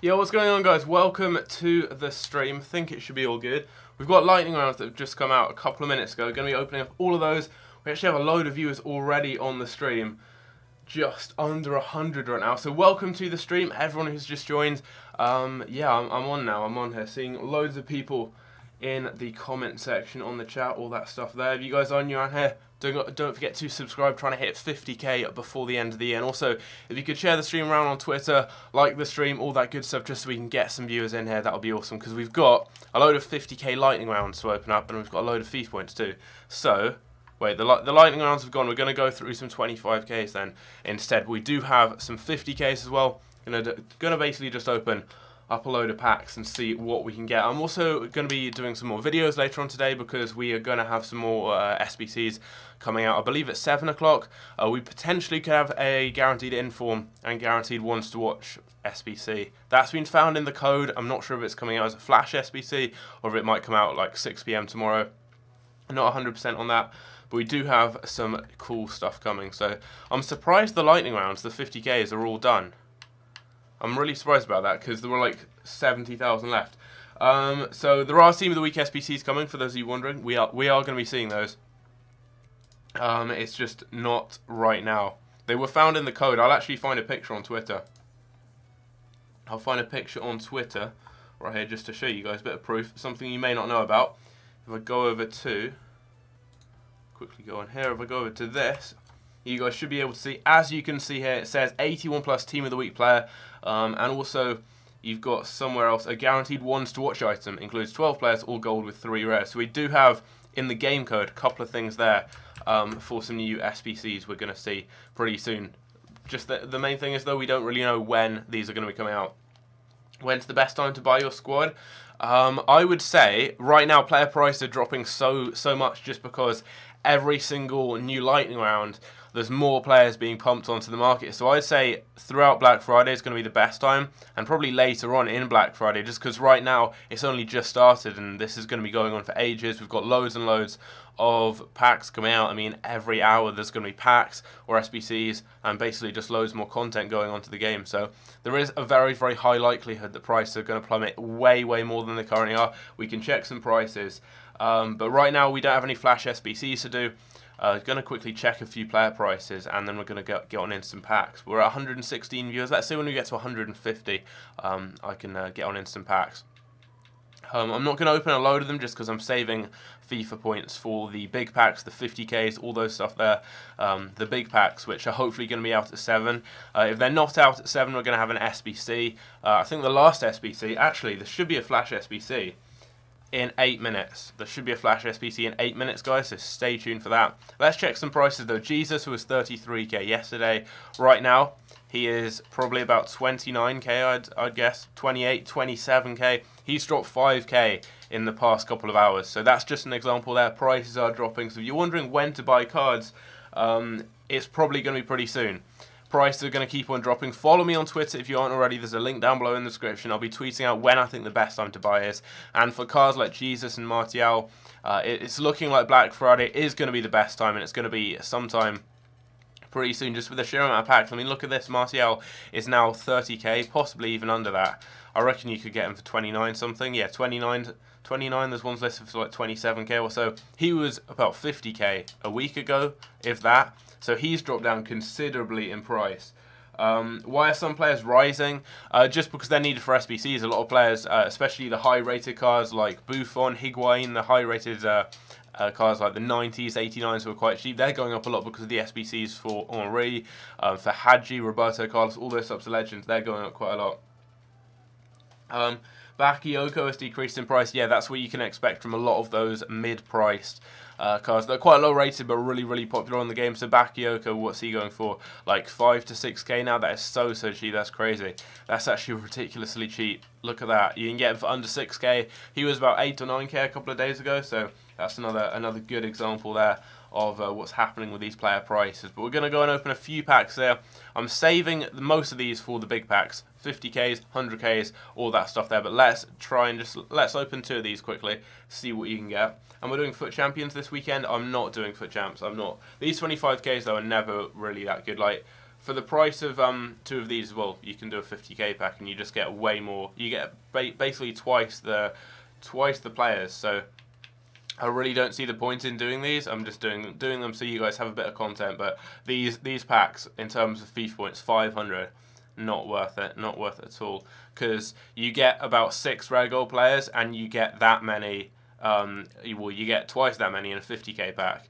Yo, what's going on, guys? Welcome to the stream. Think it should be all good. We've got lightning rounds that have just come out a couple of minutes ago. We're going to be opening up all of those. We actually have a load of viewers already on the stream. Just under 100 right now. So welcome to the stream, everyone who's just joined. Yeah, I'm on now. I'm on here, seeing loads of people in the comment section, on the chat, all that stuff there. If you guys are new around here, don't forget to subscribe, trying to hit 50k before the end of the year. And also, if you could share the stream around on Twitter, like the stream, all that good stuff, just so we can get some viewers in here, that would be awesome. Because we've got a load of 50k lightning rounds to open up, and we've got a load of FIFA points too. So, wait, the lightning rounds have gone. We're going to go through some 25ks then instead. We do have some 50ks as well. Going to basically just open up a load of packs and see what we can get. I'm also going to be doing some more videos later on today because we are going to have some more SBCs coming out, I believe at 7 o'clock. We potentially could have a guaranteed inform and guaranteed ones to watch SBC. That's been found in the code. I'm not sure if it's coming out as a flash SBC or if it might come out like 6 PM tomorrow. I'm not 100% on that. But we do have some cool stuff coming. So I'm surprised the lightning rounds, the 50ks, are all done. I'm really surprised about that because there were like 70,000 left. So there are Team of the Week SBCs coming, for those of you wondering. We are going to be seeing those. It's just not right now. They were found in the code. I'll actually find a picture on Twitter. I'll find a picture on Twitter right here just to show you guys a bit of proof. Something you may not know about. If I go over to... quickly go on here. If I go over to this... you guys should be able to see, as you can see here, it says 81 plus Team of the Week player, and also you've got somewhere else a guaranteed ones to watch item, includes 12 players, all gold with 3 rares. So we do have in the game code a couple of things there for some new SBCs we're going to see pretty soon. Just the main thing is though, we don't really know when these are going to be coming out. When's the best time to buy your squad? I would say right now player prices are dropping so much just because every single new lightning round there's more players being pumped onto the market. So I'd say throughout Black Friday is going to be the best time, and probably later on in Black Friday, just because right now it's only just started and this is going to be going on for ages. We've got loads and loads of packs coming out. I mean, every hour there's going to be packs or SBCs and basically just loads more content going onto the game. So there is a very high likelihood that prices are going to plummet way more than they currently are. We can check some prices, but right now we don't have any flash SBCs to do. Going to quickly check a few player prices and then we're going to get on instant packs. We're at 116 viewers. Let's see when we get to 150 I can get on instant packs. I'm not going to open a load of them just because I'm saving FIFA points for the big packs, the 50ks, all those stuff there. The big packs, which are hopefully going to be out at 7. If they're not out at 7, we're going to have an SBC. I think the last SBC, actually, there should be a flash SBC in 8 minutes. There should be a flash SBC in 8 minutes, guys, so stay tuned for that. Let's check some prices, though. Jesus was 33k yesterday. Right now, he is probably about 29k, I'd guess. 28, 27k. He's dropped 5k in the past couple of hours. So that's just an example there. Prices are dropping. So if you're wondering when to buy cards, it's probably going to be pretty soon. Prices are going to keep on dropping. Follow me on Twitter if you aren't already. There's a link down below in the description. I'll be tweeting out when I think the best time to buy is. And for cards like Jesus and Martial, it's looking like Black Friday is going to be the best time, and it's going to be sometime pretty soon, just with the sheer amount of packs. I mean, look at this. Martial is now 30k, possibly even under that. I reckon you could get him for 29 something. Yeah, 29. There's ones listed for like 27k or so. He was about 50k a week ago, if that. So he's dropped down considerably in price. Why are some players rising? Just because they're needed for SBCs. A lot of players, especially the high-rated cards like Buffon, Higuain, the high-rated cards like the 90s, 89s who are quite cheap, they're going up a lot because of the SBCs for Henry, for Hadji, Roberto Carlos, all those types of legends, they're going up quite a lot. Bakayoko has decreased in price. Yeah, that's what you can expect from a lot of those mid-priced cards. They're quite low rated but really popular on the game. So Bakayoko, what's he going for? Like 5 to 6k now? That is so cheap. That's crazy. That's actually ridiculously cheap. Look at that. You can get him for under 6k. He was about 8 or 9k a couple of days ago. So that's another good example there of what's happening with these player prices. But we're going to go and open a few packs there. I'm saving most of these for the big packs. 50ks, 100ks, all that stuff there. But let's open 2 of these quickly, see what you can get. And we're doing FUT Champions this weekend. I'm not doing FUT Champs. I'm not. These 25ks though are never really that good. Like for the price of 2 of these as well, you can do a 50k pack and you just get way more. You get basically twice the players. So I really don't see the point in doing these. I'm just doing them so you guys have a bit of content. But these packs, in terms of FIFA points, 500, not worth it. Not worth it at all. Because you get about 6 rare gold players and you get that many. You get twice that many in a 50k pack.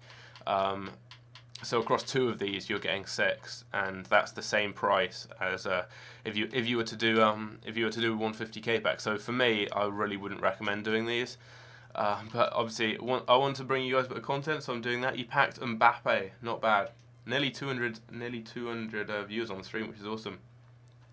So across 2 of these, you're getting 6, and that's the same price as if you were to do one 50k pack. So for me, I really wouldn't recommend doing these. But obviously, I want to bring you guys a bit of content, so I'm doing that. You packed Mbappe, not bad. Nearly 200 viewers on the stream, which is awesome.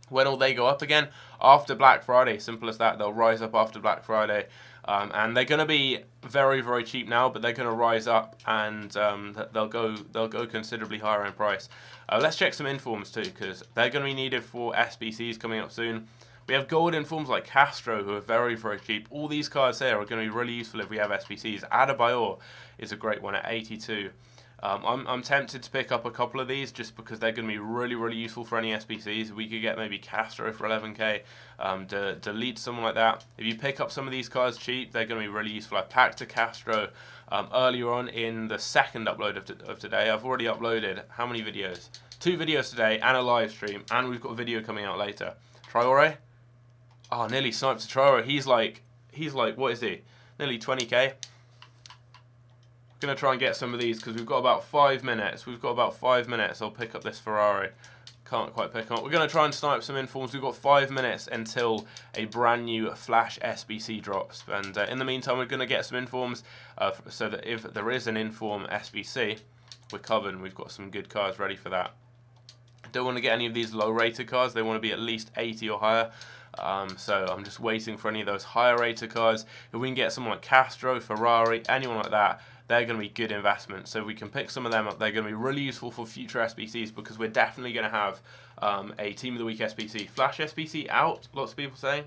When will they go up again? After Black Friday. Simple as that. They'll rise up after Black Friday. And they're going to be very, very cheap now, but they're going to rise up, and they'll go considerably higher in price. Let's check some informs too, because they're going to be needed for SBCs coming up soon. We have gold informs like Castro, who are very, very cheap. All these cards here are going to be really useful if we have SBCs. Adebayor is a great one at 82. I'm tempted to pick up a couple of these just because they're going to be really, really useful for any SBCs. We could get maybe Castro for 11k, delete someone like that. If you pick up some of these cards cheap, they're going to be really useful. I packed a Castro earlier on in the second upload of today. I've already uploaded how many videos? 2 videos today and a live stream, and we've got a video coming out later. Traore? Oh, nearly sniped to Traore. He's like, what is he? Nearly 20k. Going to try and get some of these because we've got about 5 minutes. I'll pick up this Ferrari. Can't quite pick up. We're going to try and snipe some informs. We've got 5 minutes until a brand new Flash SBC drops. And in the meantime, we're going to get some informs so that if there is an inform SBC, we're covered and we've got some good cards ready for that. Don't want to get any of these low rated cards. They want to be at least 80 or higher. So I'm just waiting for any of those higher rated cards. If we can get someone like Castro, Ferrari, anyone like that, they're going to be good investments. So we can pick some of them up. They're going to be really useful for future SBCs because we're definitely going to have a Team of the Week SBC. Flash SBC out, lots of people saying.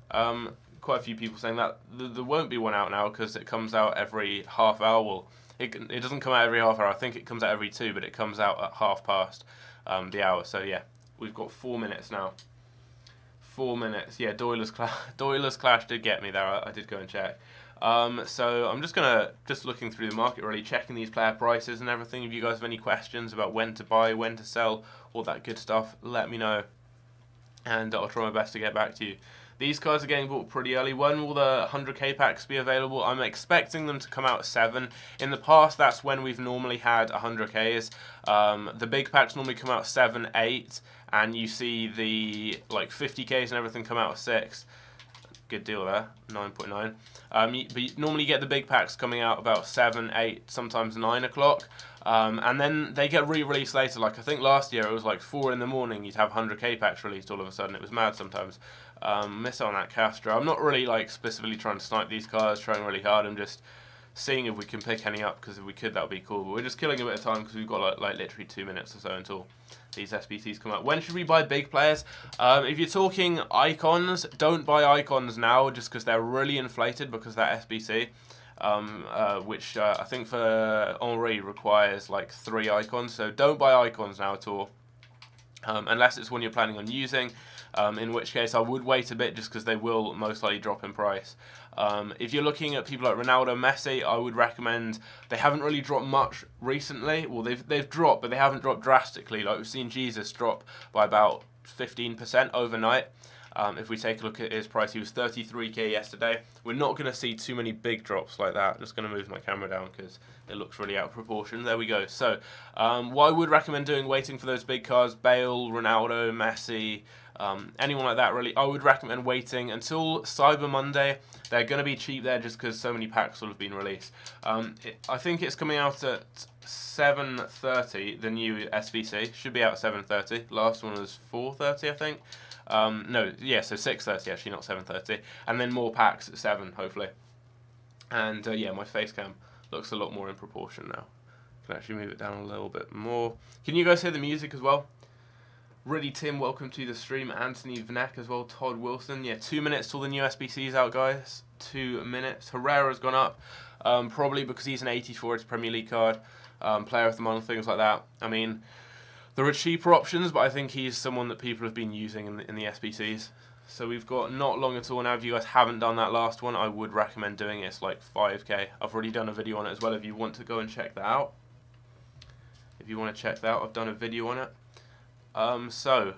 Quite a few people saying that. There won't be one out now because it comes out every half hour. Well, it doesn't come out every half hour. I think it comes out every 2, but it comes out at 1/2 the hour. So yeah, we've got 4 minutes now. 4 minutes. Yeah, Doyler's Clash did get me there. I did go and check. So I'm just looking through the market, really checking these player prices and everything. If you guys have any questions about when to buy, when to sell, all that good stuff, let me know, and I'll try my best to get back to you. These cards are getting bought pretty early. When will the 100k packs be available? I'm expecting them to come out at 7. In the past, that's when we've normally had 100ks. The big packs normally come out at 7, 8, and you see the like 50ks and everything come out at 6. Good deal there, 9.9. But you normally get the big packs coming out about 7, 8, sometimes 9 o'clock. And then they get re-released later. Like I think last year it was like 4 in the morning you'd have 100k packs released all of a sudden. It was mad sometimes. Miss on that Castro. I'm not really like specifically trying to snipe these cards, trying really hard. I'm just seeing if we can pick any up, because if we could that would be cool. But we're just killing a bit of time because we've got like literally 2 minutes or so until these SBCs come out. When should we buy big players? If you're talking icons, don't buy icons now just because they're really inflated because of that SBC. Which I think for Henri requires like 3 icons, so don't buy icons now at all, unless it's one you're planning on using, in which case I would wait a bit just because they will most likely drop in price. If you're looking at people like Ronaldo, Messi, I would recommend, they haven't really dropped much recently. Well, they've dropped, but they haven't dropped drastically. Like we've seen Jesus drop by about 15% overnight. If we take a look at his price, he was 33k yesterday. We're not going to see too many big drops like that. Just going to move my camera down because it looks really out of proportion. There we go. So, what I would recommend doing, waiting for those big cards, Bale, Ronaldo, Messi, anyone like that really, I would recommend waiting until Cyber Monday. They're going to be cheap there just because so many packs will have been released. I think it's coming out at 7:30, the new SBC. Should be out at 7:30. Last one was 4:30, I think. No, yeah, so 6:30 actually, not 7:30. And then more packs at 7, hopefully. And yeah, my face cam looks a lot more in proportion now. Can actually move it down a little bit more. Can you guys hear the music as well? Really, Tim, welcome to the stream. Anthony Vnek as well. Todd Wilson. Yeah, 2 minutes till the new SBC's out, guys. 2 minutes. Herrera's gone up. Probably because he's an 84. It's a Premier League card. Player of the month, things like that. I mean, There are cheaper options, but I think he's someone that people have been using in the SBCs. So we've got not long at all now. If you guys haven't done that last one, I would recommend doing it. It's like 5k. I've already done a video on it as well if you want to go and check that out. If you want to check that out, I've done a video on it. So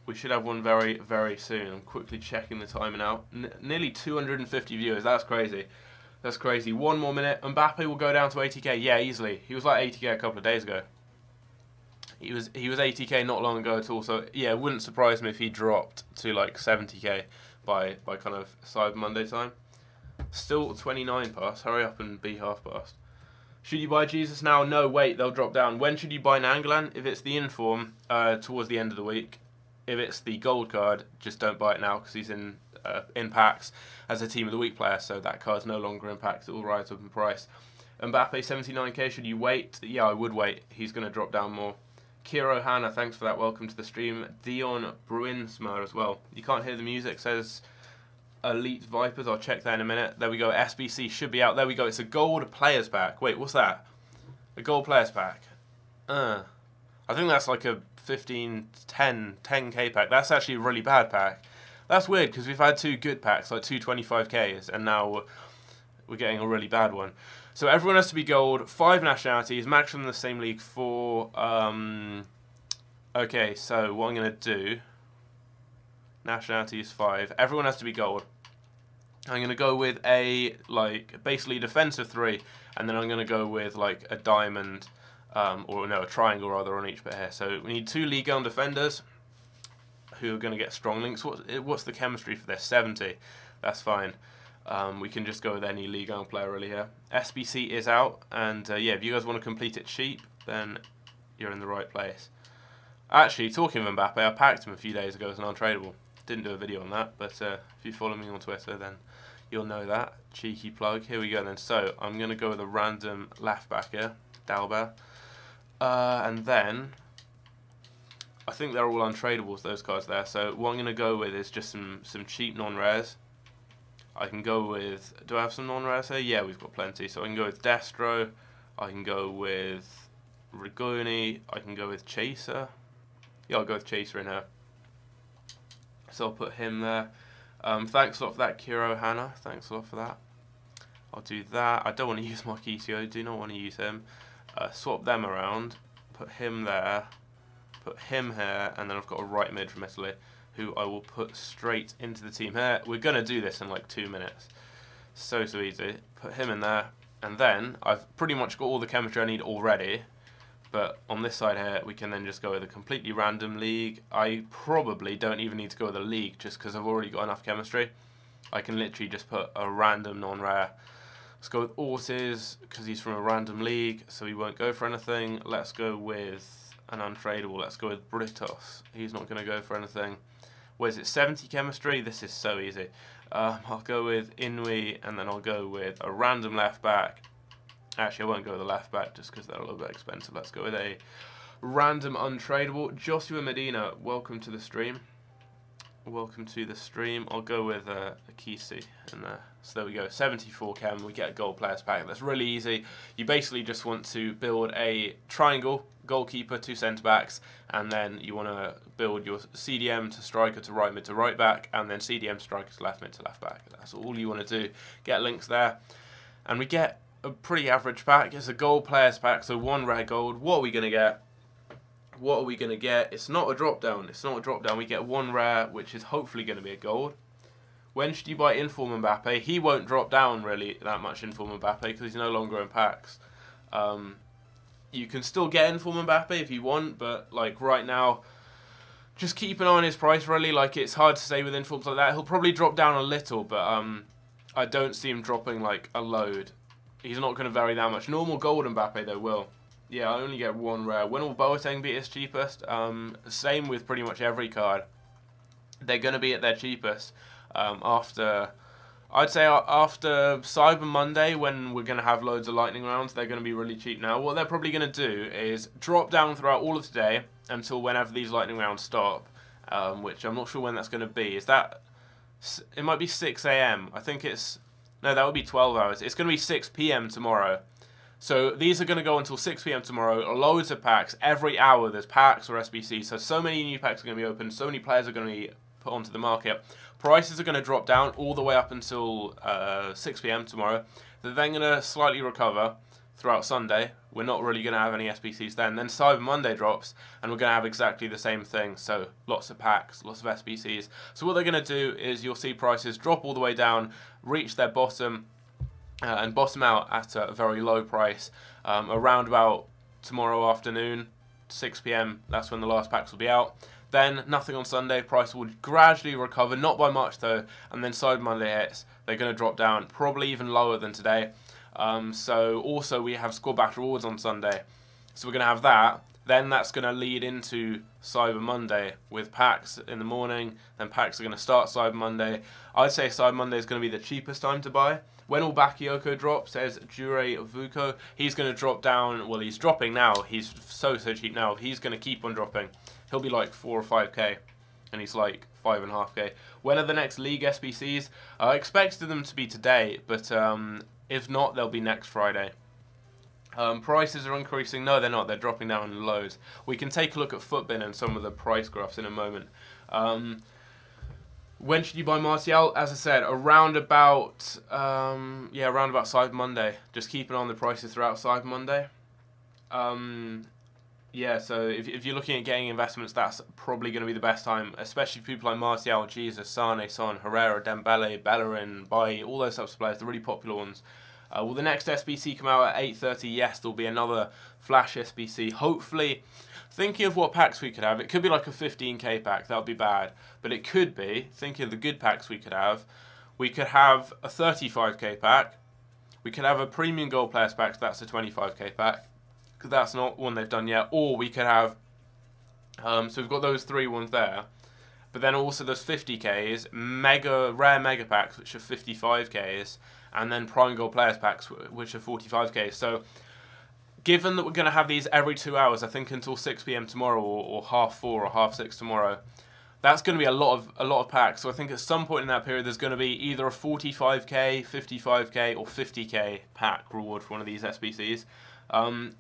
we should have one very, very soon. I'm quickly checking the time now. Nearly 250 viewers. That's crazy. That's crazy. One more minute. Mbappe will go down to 80k. Yeah, easily. He was like 80k a couple of days ago. He was 80k not long ago at all. So yeah, it wouldn't surprise me if he dropped to like 70k by kind of Cyber Monday time. Still 29 past. Hurry up and be half past. Should you buy Jesus now? No, wait, they'll drop down. When should you buy Nangolan? If it's the inform, towards the end of the week. If it's the gold card, just don't buy it now because he's in packs as a team of the week player, so that card's no longer in packs. It will rise up in price. Mbappe 79k. Should you wait? Yeah, I would wait. He's going to drop down more. Kiro Hanna, thanks for that. Welcome to the stream. Dion Bruinsma as well. You can't hear the music. Says Elite Vipers. I'll check that in a minute. There we go. SBC should be out. There we go. It's a gold players pack. Wait, what's that? A gold players pack. I think that's like a 10k pack. That's actually a really bad pack. That's weird because we've had two good packs, like two 25ks, and now we're getting a really bad one. So everyone has to be gold, 5 nationalities, maximum in the same league, 4. Okay, so what I'm going to do, nationality is 5. Everyone has to be gold. I'm going to go with a, like, basically defensive 3, and then I'm going to go with, like, a diamond, or no, a triangle rather on each bit here. So we need 2 Ligue 1 defenders who are going to get strong links. What's the chemistry for this? 70. That's fine. We can just go with any Ligue 1 player really here. SBC is out, and yeah, if you guys want to complete it cheap, then you're in the right place. Actually, talking of Mbappe, I packed him a few days ago as an untradeable. Didn't do a video on that, but if you follow me on Twitter, then you'll know that. Cheeky plug. Here we go then. So I'm going to go with a random left back here, Dalba, and then I think they're all untradables, those cards there. So what I'm going to go with is just some cheap non-rares. I can go with, do I have some non-rares here? Yeah, we've got plenty. So I can go with Destro, I can go with Rigoni, I can go with Chaser. Yeah, I'll go with Chaser in here. So I'll put him there. Thanks a lot for that, Kiro Hanna. Thanks a lot for that. I'll do that. I don't want to use Marquisio, do not want to use him. Swap them around, put him there, put him here, and then I've got a right mid from Italy, who I will put straight into the team here. We're going to do this in like 2 minutes. So easy. Put him in there. And then I've pretty much got all the chemistry I need already. But on this side here, we can then just go with a completely random league. I probably don't even need to go with a league just because I've already got enough chemistry. I can literally just put a random non-rare. Let's go with Ortiz because he's from a random league, so he won't go for anything. Let's go with an untradeable. Let's go with Britos. He's not going to go for anything. Where is it? 70 chemistry? This is so easy. I'll go with Inui, and then I'll go with a random left back. Actually, I won't go with a left back just because they're a little bit expensive. Let's go with a random untradeable. Joshua Medina, welcome to the stream. Welcome to the stream. I'll go with a Kisi in there. So there we go. 74 chem. We get a gold players pack. That's really easy. You basically just want to build a triangle, goalkeeper, 2 centre backs, and then you want to build your CDM to striker to right mid to right back, and then CDM striker to left mid to left back. That's all you want to do. Get links there, and we get a pretty average pack. It's a gold players pack, so 1 rare gold. What are we going to get? What are we going to get? It's not a drop down. It's not a drop down. We get 1 rare, which is hopefully going to be a gold. When should you buy Inform Mbappe? He won't drop down really that much Inform Mbappe because he's no longer in packs. You can still get Inform Mbappe if you want, but like right now, just keep an eye on his price really. Like it's hard to say with Informs like that. He'll probably drop down a little, but I don't see him dropping like a load. He's not going to vary that much. Normal gold Mbappe though will. Yeah, I only get 1 rare. When will Boateng be its cheapest? Same with pretty much every card. They're going to be at their cheapest after, I'd say after Cyber Monday, when we're going to have loads of lightning rounds, they're going to be really cheap now. What they're probably going to do is drop down throughout all of today until whenever these lightning rounds stop, which I'm not sure when that's going to be. Is that, it might be 6 AM. I think it's, no, that would be 12 hours. It's going to be 6 PM tomorrow. So these are going to go until 6 p.m. tomorrow. Loads of packs. Every hour there's packs or SBCs. So many new packs are going to be opened. So many players are going to be put onto the market. Prices are going to drop down all the way up until 6 p.m. tomorrow. They're then going to slightly recover throughout Sunday. We're not really going to have any SBCs then. Then Cyber Monday drops, and we're going to have exactly the same thing. So lots of packs, lots of SBCs. So what they're going to do is you'll see prices drop all the way down, reach their bottom, and bottom out at a very low price around about tomorrow afternoon, 6 p.m. That's when the last packs will be out. Then nothing on Sunday. Price will gradually recover, not by much though. And then Cyber Monday hits. They're going to drop down, probably even lower than today. So also we have score battle rewards on Sunday. So we're going to have that. Then that's going to lead into Cyber Monday with packs in the morning. Then packs are going to start Cyber Monday. I'd say Cyber Monday is going to be the cheapest time to buy. When all Bakayoko drops, says Jure Vuko, he's going to drop down. Well, he's dropping now. He's so cheap now. He's going to keep on dropping. He'll be like 4 or 5k, and he's like 5.5k. When are the next League SBCs? I expected them to be today, but if not, they'll be next Friday. Prices are increasing. No, they're not. They're dropping down in lows. We can take a look at Footbin and some of the price graphs in a moment. When should you buy Martial? As I said, around about Cyber Monday. Just keep an eye on the prices throughout Cyber Monday. Yeah, so if you're looking at getting investments, that's probably going to be the best time, especially for people like Martial, Jesus, Sane, Son, Herrera, Dembele, Bellerin, Bailly, all those types of players, the really popular ones. Will the next SBC come out at 8:30? Yes, there'll be another Flash SBC. Hopefully, thinking of what packs we could have, it could be like a 15k pack, that would be bad. But it could be, thinking of the good packs we could have a 35k pack, we could have a Premium Gold Players pack, so that's a 25k pack. Because that's not one they've done yet. Or we could have, so we've got those 3 ones there, but then also there's 50ks, rare mega packs which are 55ks, and then Prime Gold Players packs which are 45ks. So given that we're going to have these every 2 hours, I think until 6 p.m. tomorrow, or 4:30 or 6:30 tomorrow, that's going to be a lot of packs. So I think at some point in that period there's going to be either a 45k, 55k, or 50k pack reward for one of these SBCs.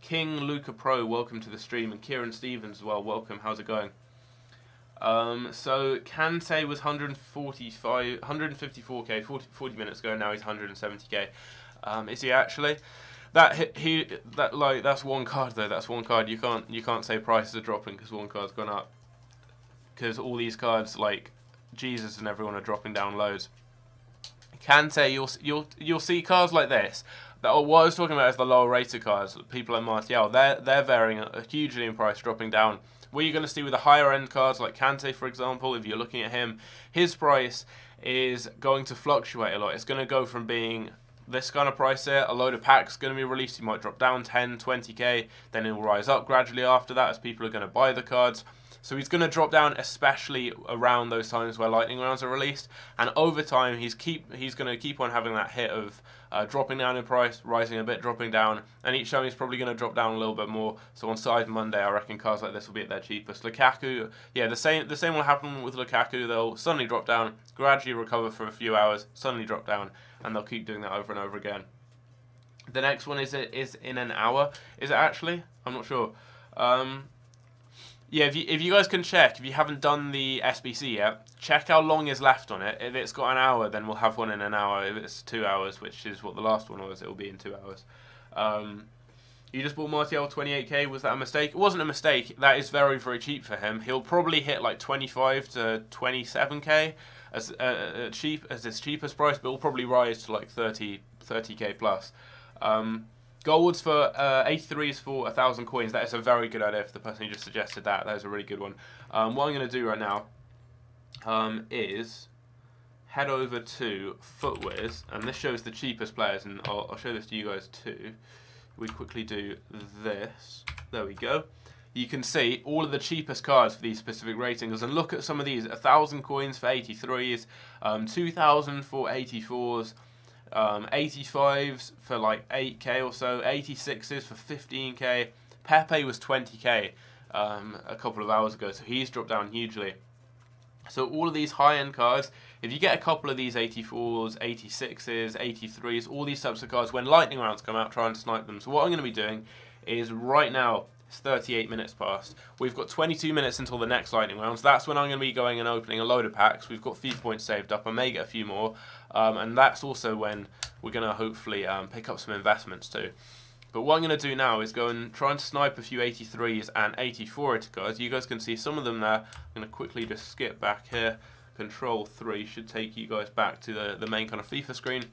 King Luca Pro, welcome to the stream, and Kieran Stevens as well, welcome. How's it going? So Kante was 154k 40 minutes ago. Now he's 170k. Is he actually? That's one card though. That's one card. You can't say prices are dropping because one card's gone up. Because all these cards like Jesus and everyone are dropping down lows. Kante, you'll see cards like this. What I was talking about is the lower rated cards. People like Martial, they're varying hugely in price, dropping down. What you're going to see with the higher end cards like Kante, for example, if you're looking at him, his price is going to fluctuate a lot. It's going to go from being this kind of price here, a load of packs going to be released, he might drop down 10, 20k, then it will rise up gradually after that as people are going to buy the cards. So he's going to drop down, especially around those times where lightning rounds are released, and over time he's going to keep on having that hit of dropping down in price, rising a bit, dropping down, and each time he's probably going to drop down a little bit more. So on Cyber Monday, I reckon cards like this will be at their cheapest. Lukaku, yeah, the same will happen with Lukaku. They'll suddenly drop down, gradually recover for a few hours, suddenly drop down, and they'll keep doing that over and over again. The next one is in an hour. Is it actually? I'm not sure. Yeah, if you guys can check, if you haven't done the SBC yet, check how long is left on it. If it's got an hour, then we'll have one in an hour. If it's 2 hours, which is what the last one was, it will be in 2 hours. You just bought Martial 28k, was that a mistake? It wasn't a mistake. That is very, very cheap for him. He'll probably hit like 25 to 27k as his cheapest price, but it'll probably rise to like 30k plus. Golds for 83s for 1,000 coins. That is a very good idea for the person who just suggested that. That is a really good one. What I'm going to do right now is head over to Footwiz, and this shows the cheapest players, and I'll show this to you guys too. We quickly do this. There we go. You can see all of the cheapest cards for these specific ratings, and look at some of these. 1,000 coins for 83s, 2,000 for 84s. 85s for like 8k or so, 86s for 15k. Pepe was 20k a couple of hours ago, so he's dropped down hugely. So all of these high-end cards, if you get a couple of these 84s, 86s, 83s, all these types of cards, when lightning rounds come out, try and snipe them. So what I'm going to be doing is right now, it's 38 minutes past. We've got 22 minutes until the next lightning rounds. That's when I'm going to be going and opening a load of packs. We've got FIFA points saved up. I may get a few more. And that's also when we're going to hopefully pick up some investments too. But what I'm going to do now is go and try and snipe a few 83s and 84 cards. You guys can see some of them there. I'm going to quickly just skip back here. Control 3 should take you guys back to the main kind of FIFA screen.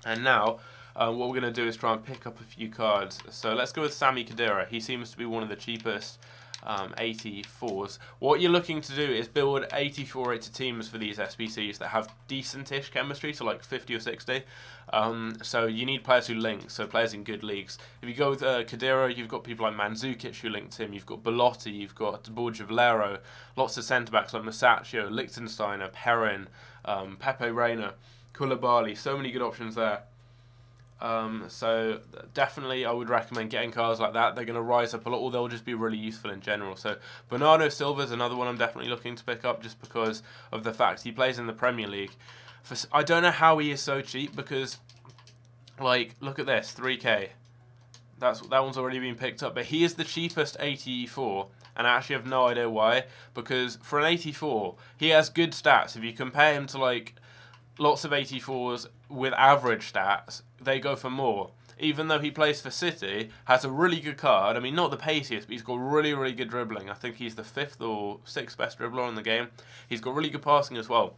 And now, what we're going to do is try and pick up a few cards. So let's go with Sami Khedira. He seems to be one of the cheapest 84s. What you're looking to do is build 84 rated teams for these SBCs that have decent-ish chemistry, so like 50 or 60. So you need players who link, so players in good leagues. If you go with Khedira, you've got people like Mandzukic who link to him, you've got Belotti, you've got Borja Valero, lots of centre-backs like Masaccio, Lichtensteiner, Perrin, Pepe Reina, Koulibaly, so many good options there. So definitely I would recommend getting cards like that. They're going to rise up a lot, or they'll just be really useful in general. So Bernardo Silva is another one I'm definitely looking to pick up, just because of the fact he plays in the Premier League. I don't know how he is so cheap, because like, look at this, 3k. That one's already been picked up, but he is the cheapest 84, and I actually have no idea why, because for an 84 he has good stats. If you compare him to like lots of 84s with average stats, they go for more. Even though he plays for City, has a really good card. I mean, not the paciest, but he's got really, really good dribbling. I think he's the 5th or 6th best dribbler in the game. He's got really good passing as well.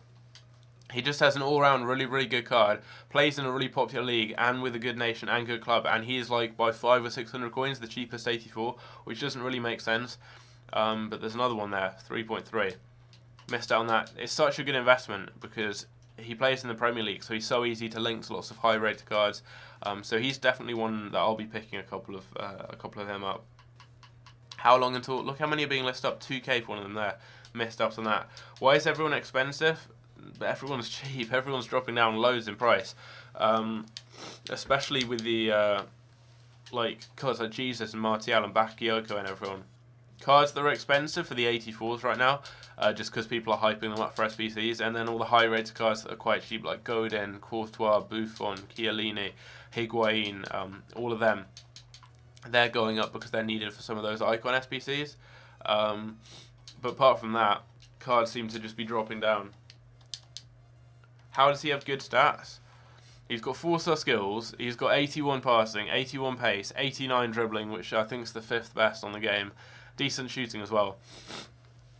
He just has an all-round really, really good card. Plays in a really popular league and with a good nation and good club. And he is like by 500 or 600 coins the cheapest 84, which doesn't really make sense. But there's another one there, 3.3. Missed out on that. It's such a good investment because he plays in the Premier League, so he's so easy to link to lots of high-rated cards. So he's definitely one that I'll be picking a couple of them up. How long until? Look how many are being listed up. 2k for one of them there. Missed out on that. Why is everyone expensive? Everyone's cheap. Everyone's dropping down loads in price. Especially with the like cards like Jesus and Martial and Bakayoko and everyone. Cards that are expensive for the 84s right now, just because people are hyping them up for SBCs, and then all the high-rated cards that are quite cheap, like Godin, Courtois, Buffon, Chiellini, Higuain, all of them, they're going up because they're needed for some of those icon SBCs. But apart from that, cards seem to just be dropping down. How does he have good stats? He's got 4-star skills, he's got 81 passing, 81 pace, 89 dribbling, which I think is the 5th best on the game. Decent shooting as well.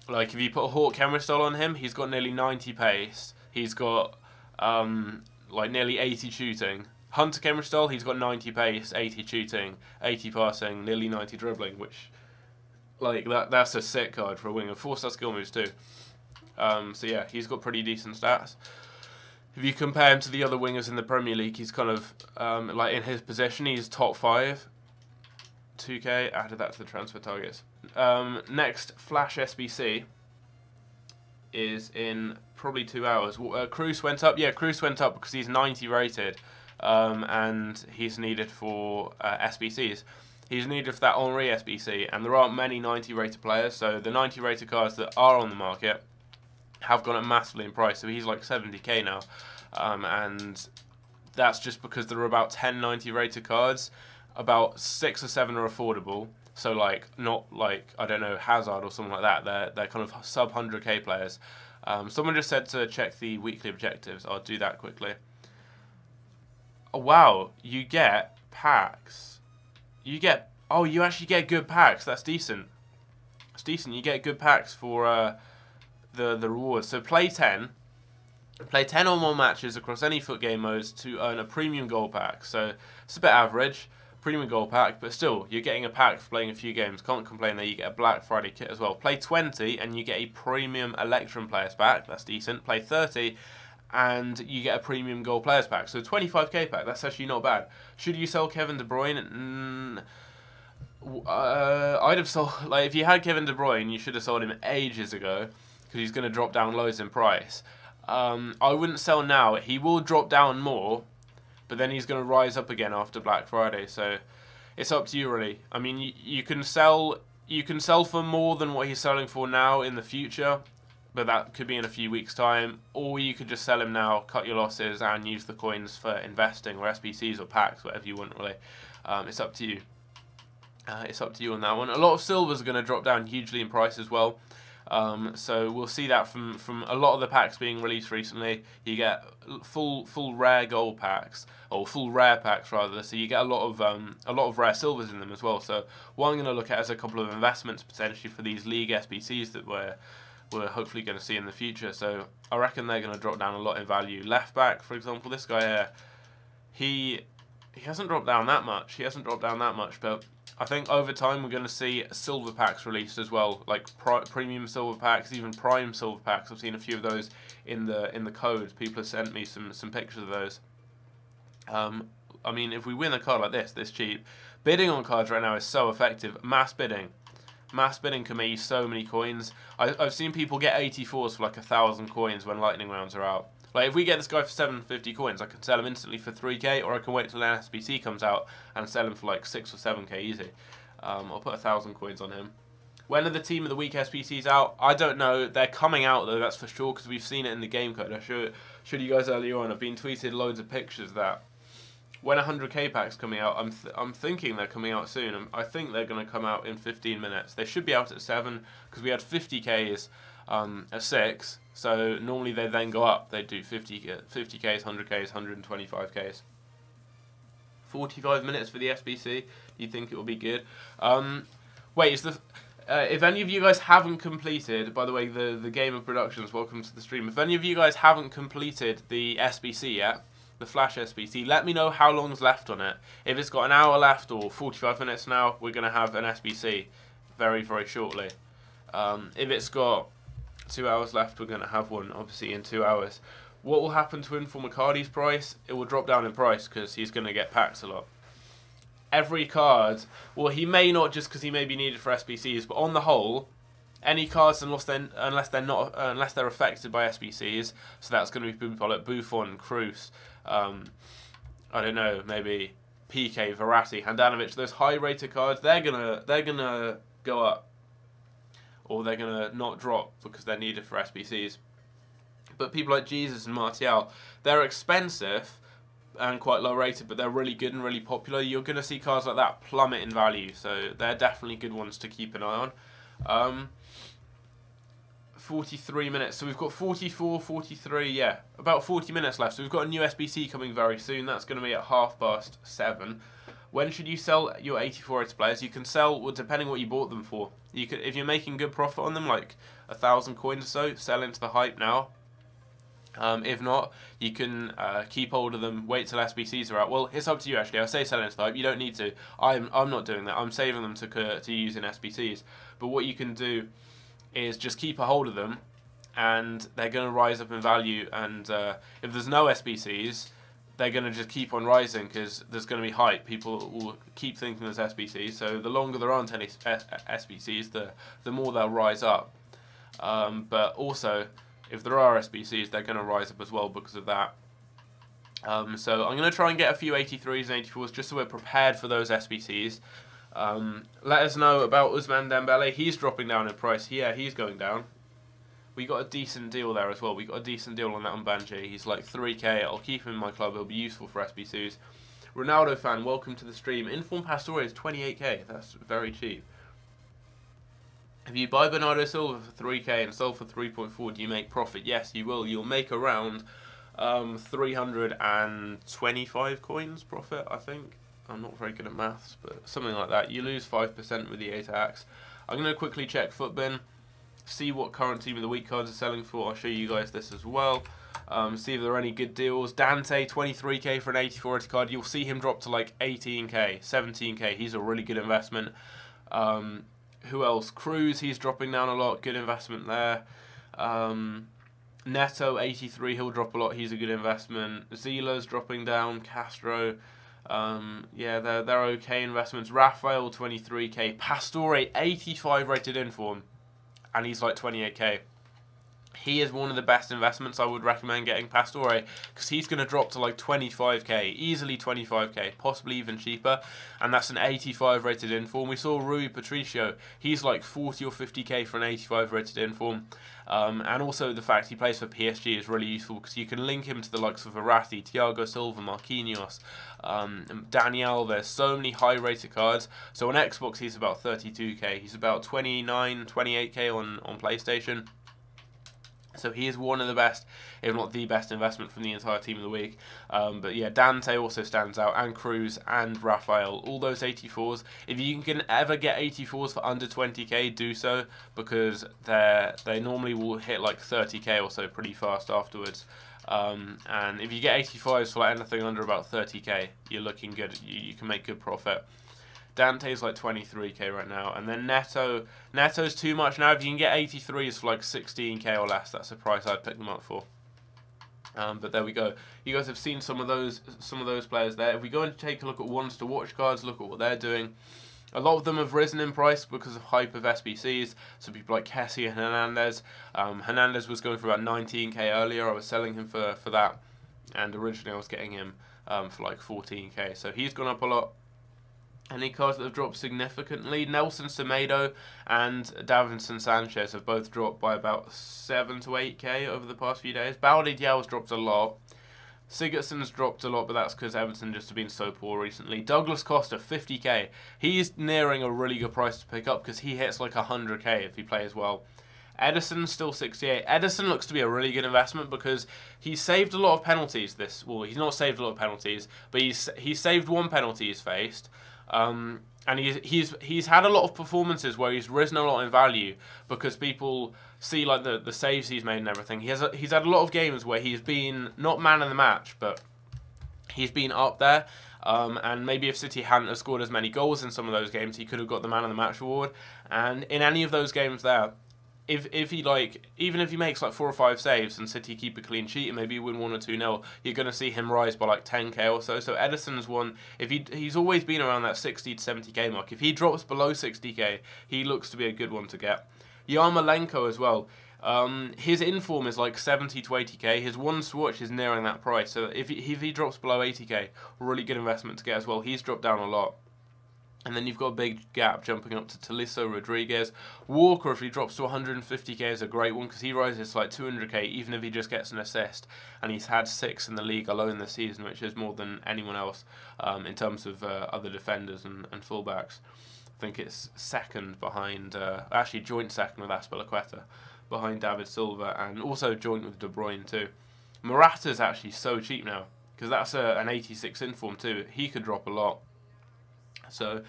Like, if you put a Hawk camera style on him, he's got nearly 90 pace. He's got like nearly 80 shooting. Hunter camera style, he's got 90 pace, 80 shooting, 80 passing, nearly 90 dribbling, which like that's a sick card for a winger. 4-star skill moves too. So yeah, he's got pretty decent stats. If you compare him to the other wingers in the Premier League, he's kind of like in his position, he's top 5. 2k, added that to the transfer targets. Next Flash SBC is in probably 2 hours. Cruz went up. Yeah, Cruz went up because he's 90 rated, and he's needed for SBCs. He's needed for that Henry SBC, and there aren't many 90 rated players, so the 90 rated cards that are on the market have gone up massively in price, so he's like 70k now, and that's just because there are about 10 90 rated cards. About 6 or 7 are affordable, so like not like, I don't know, Hazard or something like that. They're kind of sub 100k players. Someone just said to check the weekly objectives. I'll do that quickly. Oh, wow, you get packs. You actually get good packs. That's decent. It's decent. You get good packs for the rewards. So play 10 or more matches across any FUT game modes to earn a premium gold pack. So it's a bit average. Premium gold pack, but still, you're getting a pack for playing a few games. Can't complain there. You get a Black Friday kit as well. Play 20 and you get a premium Electrum players pack. That's decent. Play 30 and you get a premium gold players pack. So 25k pack. That's actually not bad. Should you sell Kevin De Bruyne? I'd have sold, like, if you had Kevin De Bruyne, you should have sold him ages ago because he's going to drop down loads in price. I wouldn't sell now. He will drop down more, but then he's going to rise up again after Black Friday. So it's up to you, really. I mean, you can sell for more than what he's selling for now in the future, but that could be in a few weeks' time. Or you could just sell him now, cut your losses, and use the coins for investing or SBCs or packs, whatever you want, really. It's up to you. It's up to you on that one. A lot of silvers are going to drop down hugely in price as well. So we'll see that from a lot of the packs being released recently. You get full rare gold packs, or full rare packs rather. So you get a lot of rare silvers in them as well. So what I'm going to look at is a couple of investments potentially for these league SBCs that we're hopefully going to see in the future. So I reckon they're going to drop down a lot in value. Left back, for example, this guy here, he hasn't dropped down that much. He hasn't dropped down that much, but I think over time we're going to see silver packs released as well, like premium silver packs, even prime silver packs. I've seen a few of those in the code. People have sent me some pictures of those. I mean, if we win a card like this cheap, bidding on cards right now is so effective. Mass bidding can make you so many coins. I've seen people get 84s for like 1,000 coins when lightning rounds are out. Like, if we get this guy for 750 coins, I can sell him instantly for 3k, or I can wait till an SBC comes out and sell him for like 6 or 7k easy. I'll put 1,000 coins on him. When are the Team of the Week SBCs out? I don't know. They're coming out though, that's for sure, because we've seen it in the game code. I showed you guys earlier on. I've been tweeted loads of pictures that when 100k pack's coming out, I'm thinking they're coming out soon. I think they're going to come out in 15 minutes. They should be out at 7, because we had 50k's at 6. So normally they then go up. They do 50k's, 100k's, 125k's. 45 minutes for the SBC. Do you think it will be good? Wait, is the if any of you guys haven't completed, by the way, the Game of Productions, welcome to the stream. If any of you guys haven't completed the SBC yet, the Flash SBC, let me know how long's left on it. If it's got an hour left or 45 minutes now, we're going to have an SBC very, very shortly. If it's got 2 hours left, we're going to have one, obviously, in 2 hours. What will happen to Informer Cardi's price? It will drop down in price because he's going to get packs a lot. Every card, well, he may not, just because he may be needed for SBCs, but on the whole, any cards unless they're affected by SBCs, so that's going to be people like Buffon, Kroos, I don't know, maybe PK, Verratti, Handanovic. Those high-rated cards, they're gonna go up, or they're gonna not drop because they're needed for SBCs. But people like Jesus and Martial, they're expensive and quite low rated, but they're really good and really popular. You're going to see cards like that plummet in value, so they're definitely good ones to keep an eye on. 43 minutes, so we've got 44, 43, yeah, about 40 minutes left. So we've got a new SBC coming very soon. That's going to be at 7:30. When should you sell your 84 rated players? You can sell, well, depending what you bought them for. You could, if you're making good profit on them, like 1,000 coins or so, sell into the hype now. If not, you can keep hold of them, wait till SBCs are out. Well, it's up to you actually. I say sell into the hype. You don't need to. I'm not doing that. I'm saving them to use in SBCs. But what you can do is just keep a hold of them, and they're going to rise up in value. And if there's no SBCs, they're going to just keep on rising because there's going to be hype. People will keep thinking there's SBCs. So the longer there aren't any SBCs, the more they'll rise up. But also, if there are SBCs, they're going to rise up as well because of that. So I'm going to try and get a few 83s and 84s just so we're prepared for those SBCs. Let us know about Ousmane Dembele. He's dropping down in price. Yeah, he's going down. We got a decent deal there as well. We got a decent deal on that on Banji. He's like 3k. I'll keep him in my club. He'll be useful for SBCs. Ronaldo fan, welcome to the stream. Inform Pastore is 28k. That's very cheap. If you buy Bernardo Silva for 3k and sell for 3.4, do you make profit? Yes, you will. You'll make around 325 coins profit, I think. I'm not very good at maths, but something like that. You lose 5% with the 8 attacks. I'm going to quickly check Footbin, see what current Team of the Week cards are selling for. I'll show you guys this as well. See if there are any good deals. Dante, 23k for an 84 rated card. You'll see him drop to like 18k, 17k. He's a really good investment. Who else? Cruz, he's dropping down a lot. Good investment there. Neto, 83, he'll drop a lot. He's a good investment. Zila's dropping down. Castro, yeah, they're okay investments. Rafael, 23k. Pastore, 85 rated inform, and he's like 28k. he is one of the best investments I would recommend getting Pastore, because he's going to drop to like 25k, easily 25k, possibly even cheaper, and that's an 85 rated inform. We saw Rui Patricio, he's like 40 or 50k for an 85 rated inform, and also the fact he plays for PSG is really useful, because you can link him to the likes of Verratti, Thiago Silva, Marquinhos, Daniel. There's so many high rated cards. So on Xbox he's about 32k, he's about 29, 28k on PlayStation. So he is one of the best, if not the best investment from the entire team of the week. But yeah, Dante also stands out, and Cruz and Rafael, all those 84s. If you can ever get 84s for under 20k, do so, because they normally will hit like 30k or so pretty fast afterwards. And if you get 85s for like anything under about 30k, you're looking good. You can make good profit. Dante's like 23k right now, and then Neto's too much now. If you can get 83s for like 16k or less, that's the price I'd pick them up for. But there we go. You guys have seen some of those players there. If we go and take a look at ones to watch cards, look at what they're doing. A lot of them have risen in price because of hype of SBCs. So people like Kessie and Hernandez. Hernandez was going for about 19k earlier. I was selling him for that, and originally I was getting him for like 14k. So he's gone up a lot. Any cards that have dropped significantly, Nelson Semedo and Davinson Sanchez have both dropped by about 7 to 8k over the past few days. Baldi Diaw's dropped a lot. Sigurdsson's dropped a lot, but that's because Everton just have been so poor recently. Douglas Costa, 50k. He's nearing a really good price to pick up, because he hits like 100k if he plays well. Edison's still 68. Edison looks to be a really good investment, because he's saved a lot of penalties well, he's not saved a lot of penalties, but he's saved one penalty he's faced. And he's had a lot of performances where he's risen a lot in value, because people see like the saves he's made and everything. He's had a lot of games where he's been not man of the match, but he's been up there. And maybe if City hadn't have scored as many goals in some of those games, he could have got the man of the match award. And in any of those games there, if he even if he makes like 4 or 5 saves and City keep a clean sheet and maybe win 1 or 2-0, you're going to see him rise by like 10k or so. So Edison's one. If he's always been around that 60 to 70k mark. If he drops below 60k, he looks to be a good one to get. Yarmolenko as well. His inform is like 70 to 80k. His one swatch is nearing that price. So if he drops below 80k, really good investment to get as well. He's dropped down a lot. And then you've got a big gap jumping up to Tolisso, Rodriguez. Walker, if he drops to 150k, is a great one, because he rises to like 200k even if he just gets an assist. And he's had 6 in the league alone this season, which is more than anyone else in terms of other defenders and fullbacks. I think it's second behind, actually joint second with Azpilicueta, behind David Silva, and also joint with De Bruyne too. Morata's actually so cheap now, because that's an 86 inform too. He could drop a lot. So,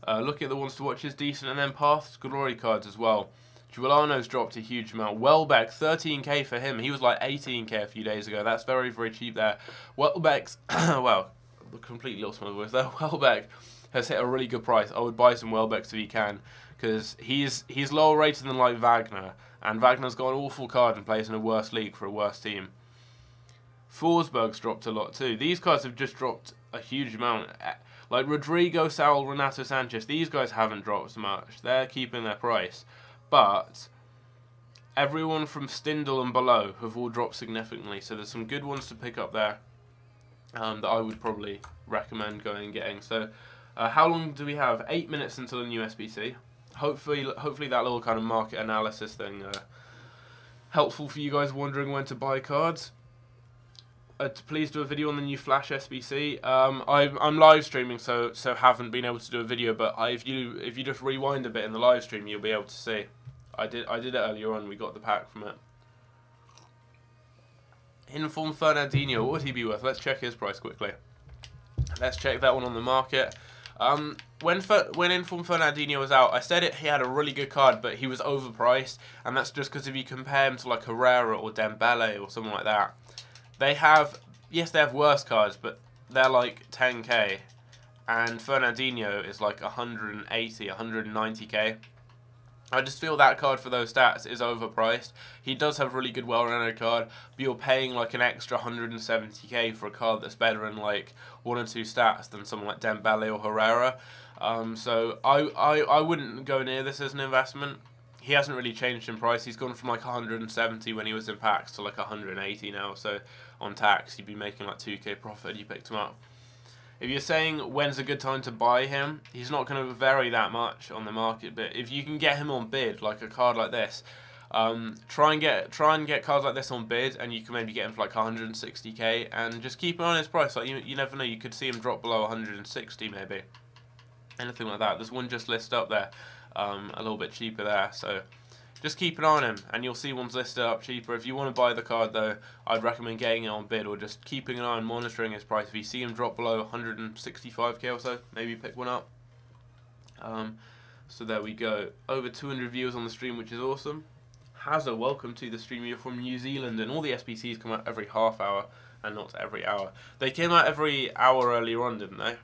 looking at the ones to watch is decent, and then Path's Glory cards as well. Giuliano's dropped a huge amount. Welbeck, 13k for him. He was like 18k a few days ago. That's very, very cheap there. Welbeck's, well, completely lost my voice there. Welbeck has hit a really good price. I would buy some Welbecks if you can, because he's lower rated than like Wagner, and Wagner's got an awful card and plays in a worse league for a worse team. Forsberg's dropped a lot too. These cards have just dropped a huge amount. Like Rodrigo, Saul, Renato Sanchez, these guys haven't dropped so much. They're keeping their price. But everyone from Stindl and below have all dropped significantly. So there's some good ones to pick up there that I would probably recommend going and getting. So how long do we have? 8 minutes until a new SBC. Hopefully that little kind of market analysis thing helpful for you guys wondering when to buy cards. Please do a video on the new Flash SBC. I'm live streaming, so haven't been able to do a video. But if you just rewind a bit in the live stream, you'll be able to see. I did it earlier on. We got the pack from it. Inform Fernandinho. What would he be worth? Let's check his price quickly. Let's check that one on the market. When Inform Fernandinho was out, I said he had a really good card, but he was overpriced, and that's just because if you compare him to like Herrera or Dembele or something like that. They have worse cards, but they're like 10k, and Fernandinho is like 180, 190k. I just feel that card for those stats is overpriced. He does have a really good well-rounded card, but you're paying like an extra 170k for a card that's better in like 1 or 2 stats than someone like Dembele or Herrera. So I wouldn't go near this as an investment. he hasn't really changed in price. He's gone from like 170 when he was in packs to like 180 now. So on tax, you'd be making like 2k profit. You picked him up. If you're saying when's a good time to buy him, he's not going to vary that much on the market. But if you can get him on bid, like a card like this, try and get cards like this on bid, and you can maybe get him for like 160k, and just keep an eye on his price. Like you never know, you could see him drop below 160 maybe, anything like that. There's one just listed up there, a little bit cheaper there. So just keep an eye on him, and you'll see ones listed up cheaper. If you want to buy the card, though, I'd recommend getting it on bid, or just keeping an eye on monitoring his price. If you see him drop below 165k or so, maybe pick one up. So there we go. Over 200 viewers on the stream, which is awesome. Hazza, welcome to the stream. You're from New Zealand, and all the SBCs come out every half hour, and not every hour. They came out every hour earlier on, didn't they?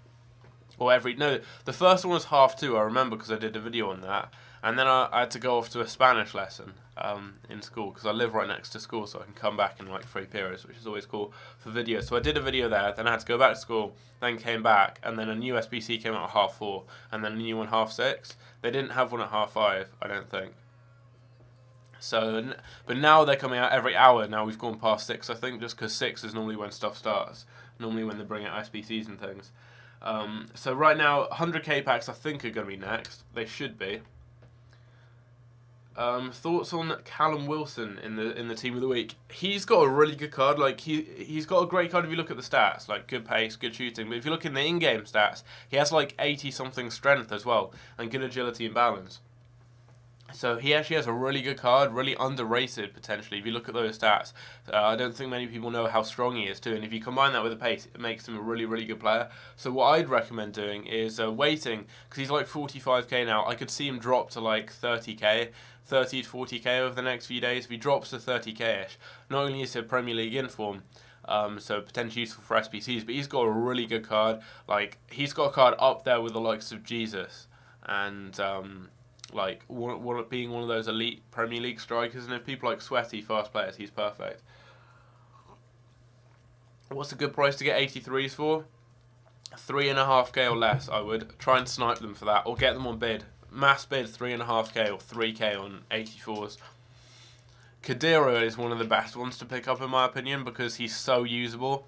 Or no, the first one was 2:30, I remember, because I did a video on that. And then I had to go off to a Spanish lesson in school, because I live right next to school, so I can come back in like 3 periods, which is always cool for videos. So I did a video there, then I had to go back to school, then came back, and then a new SBC came out at 4:30, and then a new one 6:30. They didn't have one at 5:30, I don't think. So, but now they're coming out every hour. Now we've gone past 6, I think, just because 6 is normally when stuff starts, normally when they bring out SBCs and things. So right now, 100k packs I think are going to be next. They should be. Thoughts on Callum Wilson in the team of the week? He's got a really good card. Like he's got a great card if you look at the stats, like good pace, good shooting. But if you look in the in-game stats, he has like 80-something strength as well, and good agility and balance. So he actually has a really good card, really underrated potentially. If you look at those stats, I don't think many people know how strong he is too. And if you combine that with the pace, it makes him a really, really good player. So what I'd recommend doing is waiting, because he's like 45k now. I could see him drop to like 30k, 30 to 40k over the next few days. If he drops to 30k-ish, not only is he Premier League inform, so potentially useful for SBCs, but he's got a really good card. Like he's got a card up there with the likes of Jesus and like being one of those elite Premier League strikers. And if people like sweaty fast players, he's perfect. What's a good price to get 83s for? 3.5k or less. I would try and snipe them for that, or get them on bid. Mass bid 3.5k or 3k on 84s. Khedira is one of the best ones to pick up in my opinion, because he's so usable.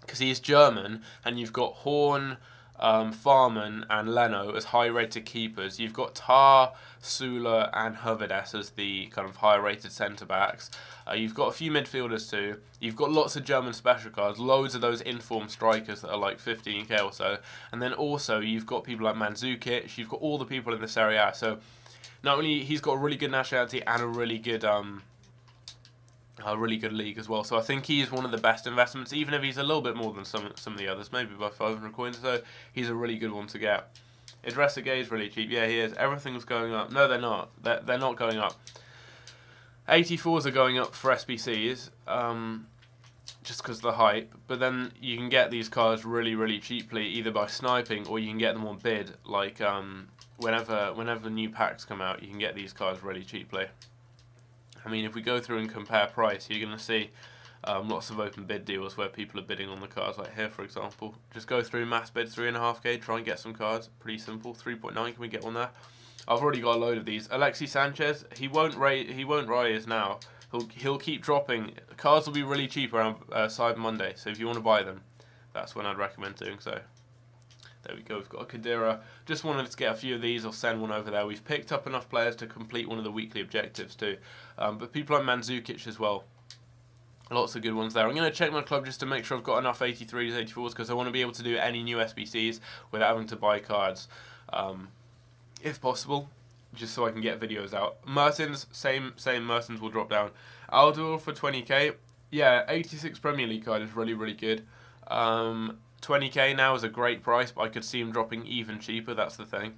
Because he's German, and you've got Horn, Farman and Leno as high-rated keepers. You've got Tar, Sula and Hövedes as the kind of high-rated centre-backs. You've got a few midfielders too. You've got lots of German special cards, loads of those informed strikers that are like 15k or so. And then also you've got people like Mandzukic, you've got all the people in the Serie A. So not only he's got a really good nationality and a really good league as well. So I think he's one of the best investments, even if he's a little bit more than some of the others, maybe by 500 coins. So he's a really good one to get. Idrissa Gueye is really cheap. Yeah, he is. Everything's going up. No, they're not. They're not going up. 84s are going up for SBCs, just because of the hype. But then you can get these cards really, really cheaply, either by sniping or you can get them on bid. Like whenever new packs come out, you can get these cards really cheaply. I mean, if we go through and compare price, you're going to see lots of open bid deals where people are bidding on the cards, like here, for example. Just go through mass bid 3.5k, try and get some cards. Pretty simple. 3.9, can we get one there? I've already got a load of these. Alexis Sanchez, he won't rise now. He'll keep dropping. Cards will be really cheap around Cyber Monday, so if you want to buy them, that's when I'd recommend doing so. There we go, we've got a Khedira. Just wanted to get a few of these or send one over there. We've picked up enough players to complete one of the weekly objectives too. But people like Mandzukic as well. Lots of good ones there. I'm going to check my club just to make sure I've got enough 83s, 84s, because I want to be able to do any new SBCs without having to buy cards. If possible, just so I can get videos out. Mertens, same Mertens will drop down. Aldur for 20k. Yeah, 86 Premier League card is really, really good. 20k now is a great price, but I could see him dropping even cheaper, that's the thing.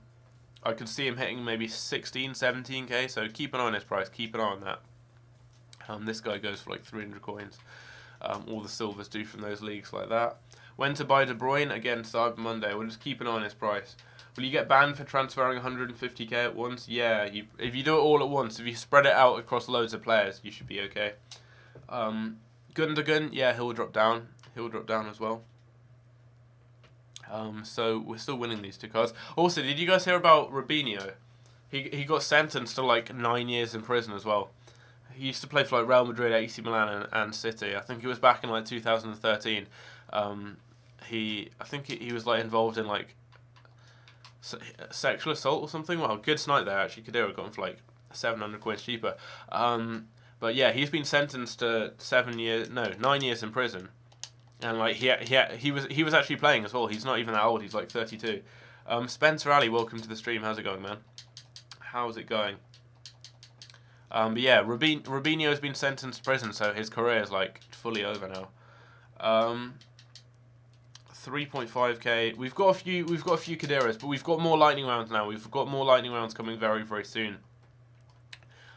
I could see him hitting maybe 16, 17k, so keep an eye on his price, keep an eye on that. This guy goes for like 300 coins. All the silvers do from those leagues like that. When to buy De Bruyne? Again, Cyber Monday. We'll just keep an eye on his price. Will you get banned for transferring 150k at once? Yeah, if you do it all at once, if you spread it out across loads of players, you should be okay. Gundogan, yeah, he'll drop down. He'll drop down as well. So we're still winning these two cards. Also, did you guys hear about Robinho? He got sentenced to like 9 years in prison as well. He used to play for like Real Madrid, AC Milan, and City. I think he was back in like 2013. I think he was like involved in like sexual assault or something. Well, good snipe there actually. Khedira got him for like 700 quid cheaper. But yeah, he's been sentenced to 9 years in prison, and like he was actually playing as well. He's not even that old. He's like 32. Spencer Ali, welcome to the stream. How's it going, man? How's it going? But yeah, Robinho's been sentenced to prison, so his career is like fully over now. 3.5k. We've got a few Khediras, but we've got more lightning rounds now. We've got more lightning rounds coming very, very soon.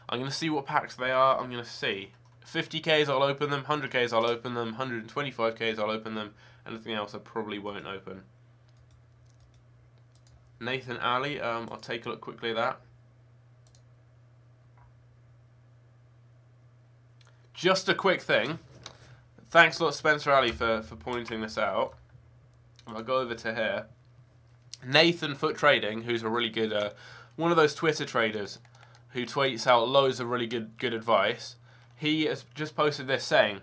I'm gonna see what packs they are. I'm gonna see 50ks. I'll open them. 100ks. I'll open them. 125ks. I'll open them. Anything else I probably won't open. Nathan Ali. I'll take a look quickly at that. Just a quick thing. Thanks a lot, Spencer Ali, for pointing this out. I'll go over to here. Nathan Foot Trading, who's a really good, one of those Twitter traders who tweets out loads of really good advice. He has just posted this saying,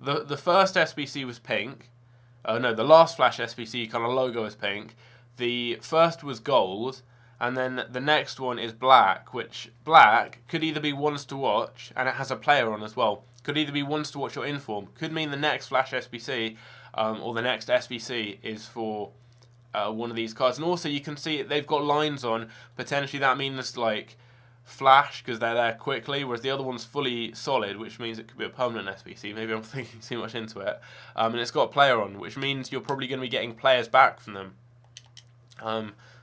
the first SBC was pink. No, the last Flash SBC kind of logo is pink. The first was gold. And then the next one is black, which black could either be ones to watch, and it has a player on as well. Could either be ones to watch or inform. Could mean the next Flash SBC or the next SBC is for one of these cards. And also you can see they've got lines on. Potentially that means like Flash because they're there quickly, whereas the other one's fully solid, which means it could be a permanent SBC. Maybe I'm thinking too much into it. And it's got a player on, which means you're probably going to be getting players back from them.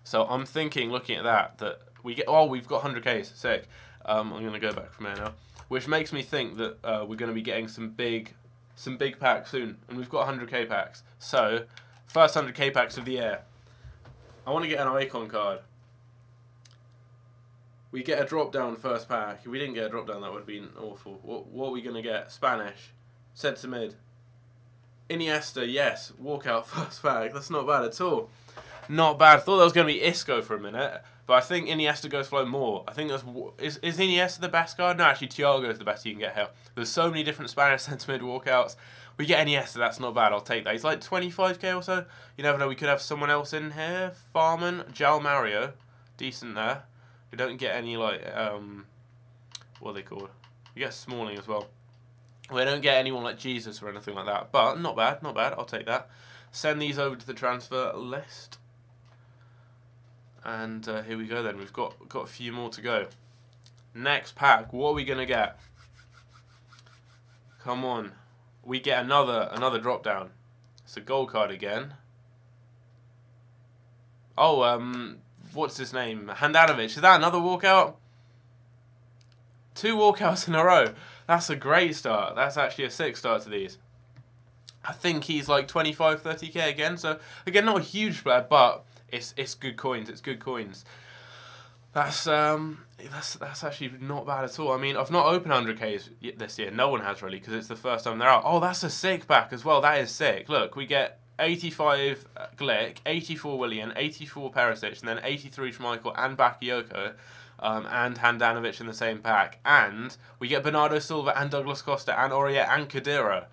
So I'm thinking, looking at that we get. Oh, we've got 100ks. Sick. I'm gonna go back from here now, which makes me think that we're gonna be getting some big packs soon, and we've got 100k packs. So first 100k packs of the year. I want to get an icon card. We get a drop down first pack. If we didn't get a drop down, that would have been awful. What are we gonna get? Spanish, centre mid, Iniesta. Yes, walkout first pack. That's not bad at all. Not bad. I thought that was going to be Isco for a minute, but I think Iniesta goes flow more. I think is Iniesta the best card? No, actually Thiago is the best you can get here. There's so many different Spanish centre mid walkouts. We get Iniesta, that's not bad. I'll take that. He's like 25k or so. You never know. We could have someone else in here. Farman, Jao Mario, decent there. We don't get any like what are they called? You get Smalling as well. We don't get anyone like Jesus or anything like that, but not bad, not bad. I'll take that. Send these over to the transfer list. And here we go then. We've got a few more to go. Next pack. What are we gonna get? Come on. We get another drop down. It's a gold card again. Oh, what's his name? Handanovic. Is that another walkout? 2 walkouts in a row. That's a great start. That's actually a sick start to these. I think he's like 25, 30k again. So again, not a huge player, but it's good coins. It's good coins. That's actually not bad at all. I mean, I've not opened 100ks this year. No one has really, because it's the first time they're out. Oh, that's a sick pack as well. That is sick. Look, we get 85 Glick, 84 Willian, 84 Perisic, and then 83 Schmeichel and Bakayoko, and Handanovic in the same pack. And we get Bernardo Silva and Douglas Costa and Aurier and Khedira.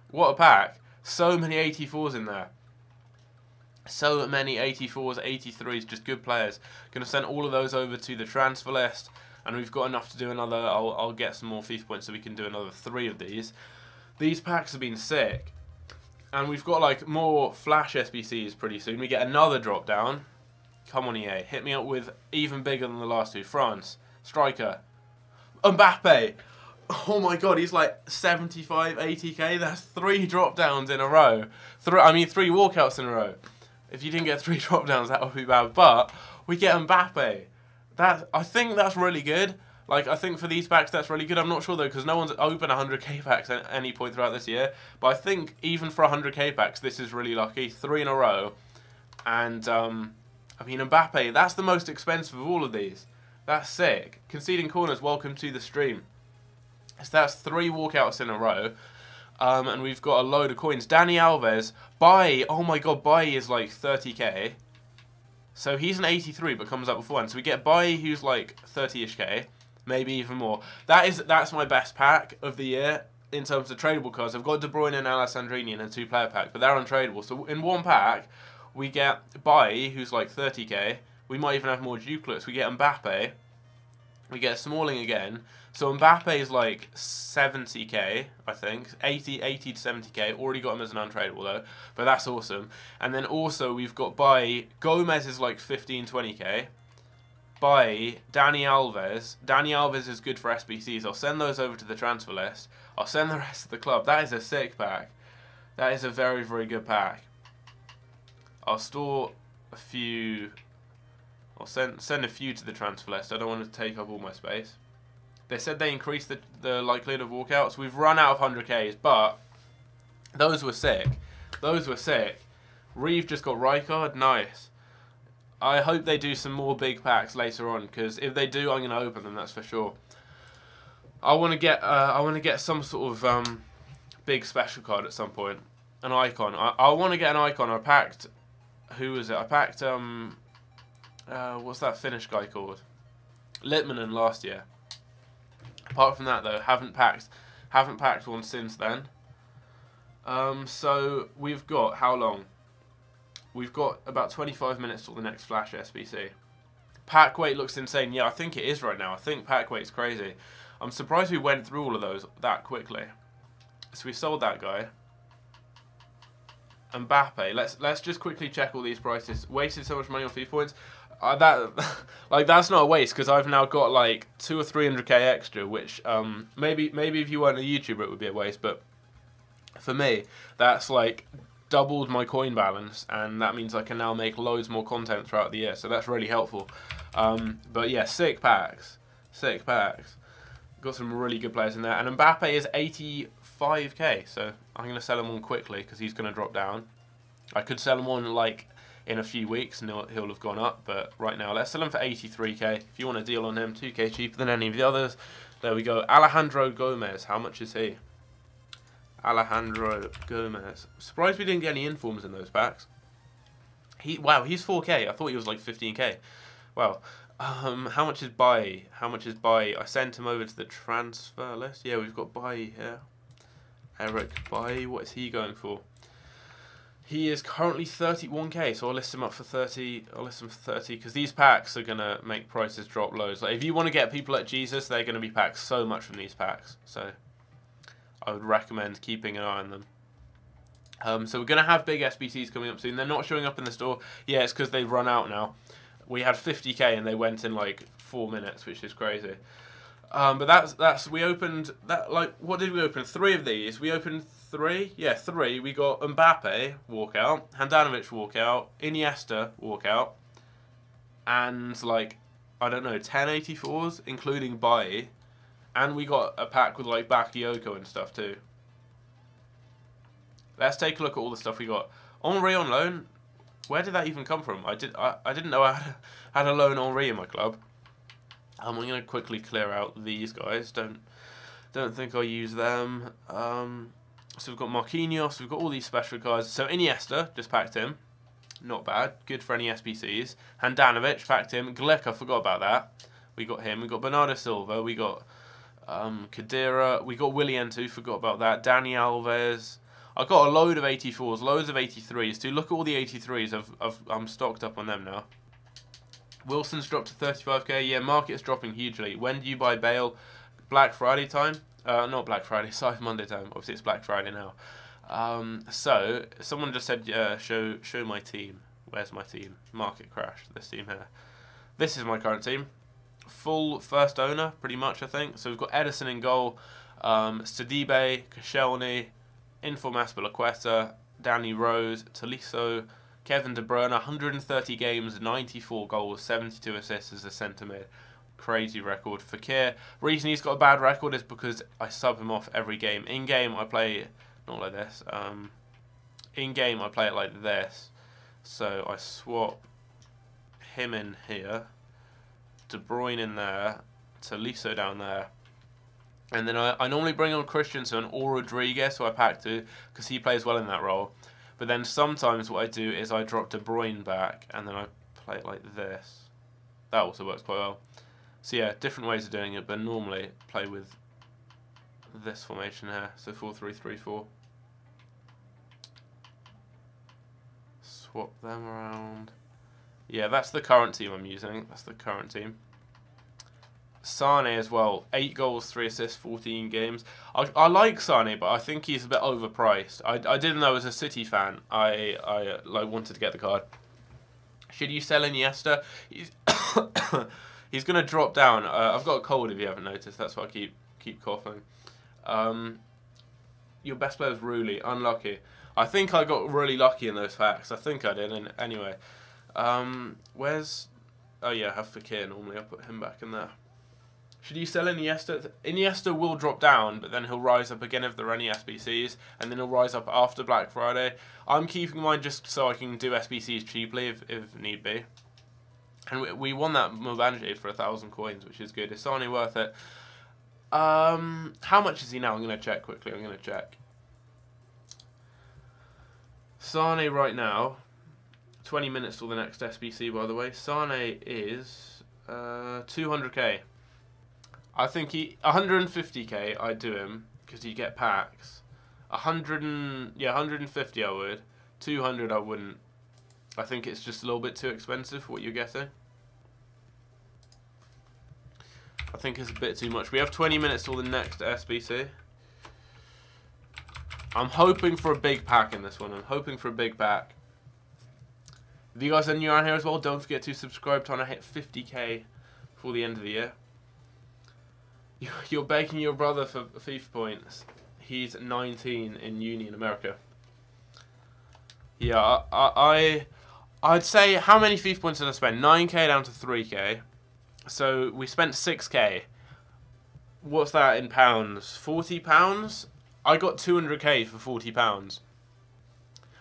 What a pack. So many 84s in there. So many 84s, 83s, just good players. Going to send all of those over to the transfer list. And we've got enough to do another. I'll get some more FIFA points so we can do another 3 of these. These packs have been sick. And we've got like more Flash SBCs pretty soon. We get another drop down. Come on, EA. Hit me up with even bigger than the last 2. France. Striker. Mbappe. Oh my god, he's like 75, 80k. That's 3 drop downs in a row. 3 walkouts in a row. If you didn't get 3 drop downs, that would be bad. But we get Mbappe. I think that's really good. Like, I think for these packs, that's really good. I'm not sure though, because no one's opened 100k packs at any point throughout this year. But I think even for 100k packs, this is really lucky. 3 in a row. And I mean, Mbappe, that's the most expensive of all of these. That's sick. Conceding corners, welcome to the stream. So that's 3 walkouts in a row. And we've got a load of coins. Dani Alves, buy. Oh my god, buy is like 30k. So he's an 83, but comes up beforehand. So we get Bailly, who's like 30-ish K, maybe even more. That's my best pack of the year in terms of tradable cards. I've got De Bruyne and Alessandrini in a 2-player pack, but they're untradeable. So in one pack, we get Bailly, who's like 30K. We might even have more duplicates. We get Mbappe. We get Smalling again. So Mbappe is like 70K, I think. 80 to 70K. Already got him as an untradeable though. But that's awesome. And then also we've got Bailly. Gomez is like 15, 20K. Bailly, Dani Alves. Dani Alves is good for SBCs. I'll send those over to the transfer list. I'll send the rest of the club. That is a sick pack. That is a very, very good pack. I'll store a few. I'll send a few to the transfer list. I don't want to take up all my space. They said they increased the likelihood of walkouts. We've run out of 100Ks, but those were sick. Those were sick. Reeve just got Rijkaard. Nice. I hope they do some more big packs later on, because if they do, I'm going to open them. That's for sure. I want to get some sort of big special card at some point. An icon. I want to get an icon. I packed. Who was it? I packed what's that Finnish guy called? Litmanen last year. Apart from that though, haven't packed one since then. So we've got how long? We've got about 25 minutes till the next Flash SBC. Pack weight looks insane. Yeah, I think it is right now. I think pack weight's crazy. I'm surprised we went through all of those that quickly. So we sold that guy. Mbappe. Let's just quickly check all these prices. Wasted so much money on FIFA points. That's not a waste, because I've now got like 200 or 300K extra, which maybe if you weren't a YouTuber it would be a waste, but for me that's like doubled my coin balance, and that means I can now make loads more content throughout the year. So that's really helpful. But yeah, sick packs. Got some really good players in there, and Mbappe is 85K. So I'm gonna sell him on quickly because he's gonna drop down. I could sell him on like in a few weeks and he'll have gone up, but right now let's sell him for 83K. If you want a deal on him, 2K cheaper than any of the others. There we go. Alejandro Gomez. How much is he? Alejandro Gomez. Surprised we didn't get any informs in those packs. Wow, he's 4K. I thought he was like 15K. Wow. How much is Bailly? I sent him over to the transfer list. Yeah, we've got Bailly here. Eric Bailly. What is he going for? He is currently 31K, so I'll list him up for 30. I'll list him for 30 because these packs are gonna make prices drop loads. Like if you want to get people like Jesus, they're gonna be packed so much from these packs. So I would recommend keeping an eye on them. So we're gonna have big SBCs coming up soon. They're not showing up in the store. Yeah, it's because they've run out now. We had 50K and they went in like 4 minutes, which is crazy. But that's we opened that, like, what did we open? 3 of these. We opened 3. Yeah, 3. We got Mbappe walkout, Handanovic walkout, Iniesta walkout, and like I don't know, 10 84s, including Bailly, and we got a pack with like Bakayoko and stuff too. Let's take a look at all the stuff we got. Henry on loan. Where did that even come from? I didn't know I had a loan Henry in my club. I'm going to quickly clear out these guys. Don't think I'll use them. So we've got Marquinhos. We've got all these special cards. So Iniesta, just packed him. Not bad. Good for any SBCs. Handanovic, packed him. Glick, I forgot about that. We got him. We got Bernardo Silva. We got Kadira. We got Willian too. Forgot about that. Dani Alves. I've got a load of 84s, loads of 83s too. Look at all the 83s. I'm stocked up on them now. Wilson's dropped to 35K. Yeah, market's dropping hugely. When do you buy Bale? Black Friday time? Not Black Friday, Cyber Monday time. Obviously, it's Black Friday now. So, someone just said, show my team. Where's my team? Market crash. This team here. This is my current team. Full first owner, pretty much, I think. So, we've got Edison in goal. Sidibe, Koscielny, Inform Aspilicueta, Danny Rose, Tolisso, Kevin De Bruyne, 130 games, 94 goals, 72 assists as a centre mid. Crazy record. Fekir. Reason he's got a bad record is because I sub him off every game. In game I play not like this. In game I play it like this. So I swap him in here, De Bruyne in there, Tolisso down there. And then I normally bring on Christensen or Rodriguez, who I pack to, because he plays well in that role. But then sometimes what I do is I drop De Bruyne back, and then I play it like this. That also works quite well. So yeah, different ways of doing it, but normally play with this formation here. So 4-3-3-4. Swap them around. Yeah, that's the current team I'm using. That's the current team. Sane as well. 8 goals, 3 assists, 14 games. I like Sane, but I think he's a bit overpriced. I didn't know as a City fan. I like wanted to get the card. Should you sell Iniesta? He's he's gonna drop down. I've got a cold if you haven't noticed. That's why I keep coughing. Your best player is Rooney. Unlucky. I think I got really lucky in those facts. I think I did. And anyway, where's? Oh yeah, I have Fekir normally. I'll put him back in there. Should you sell Iniesta? Iniesta will drop down, but then he'll rise up again if there are any SBCs, and then he'll rise up after Black Friday. I'm keeping mine just so I can do SBCs cheaply if need be. And we won that Mobanje for 1,000 coins, which is good. Is Sane worth it? How much is he now? I'm going to check quickly. I'm going to check. Sane right now, 20 minutes till the next SBC, by the way. Sane is 200k. I think 150k I'd do him because you get packs. 150 I would. 200 I wouldn't. I think it's just a little bit too expensive for what you're getting. I think it's a bit too much. We have 20 minutes till the next SBC. I'm hoping for a big pack in this one. I'm hoping for a big pack. If you guys are new around here as well, don't forget to subscribe. Trying to hit 50k before the end of the year. You're begging your brother for FIFA points. He's 19 in uni in America. Yeah, I'd say, how many FIFA points did I spend? 9k down to 3k. So we spent 6k. What's that in pounds? £40? I got 200k for £40.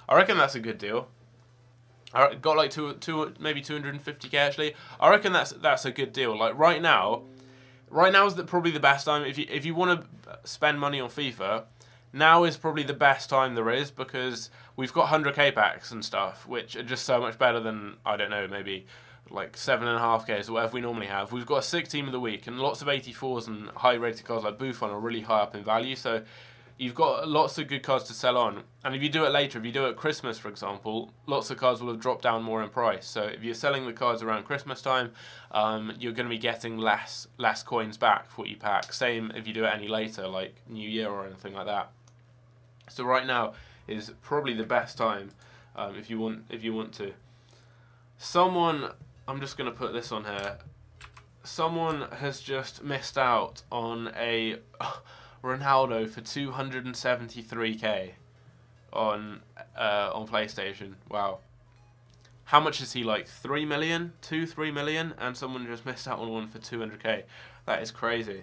I reckon that's a good deal. I got like maybe 250k actually. I reckon that's a good deal. Like right now is probably the best time if you want to spend money on FIFA. Now is probably the best time there is because we've got 100k packs and stuff, which are just so much better than, I don't know, maybe like 7.5Ks or whatever we normally have. We've got a sick team of the week and lots of 84s and high rated cards like Buffon are really high up in value. So you've got lots of good cards to sell on. And if you do it later, if you do it at Christmas, for example, lots of cards will have dropped down more in price. So if you're selling the cards around Christmas time, you're going to be getting less coins back for what you pack. Same if you do it any later, like New Year or anything like that. So right now is probably the best time if you want to. Someone, I'm just going to put this on here. Someone has just missed out on a Ronaldo for 273k on PlayStation. Wow. How much is he, like 3 million? 3 million? And someone just missed out on one for 200k. That is crazy.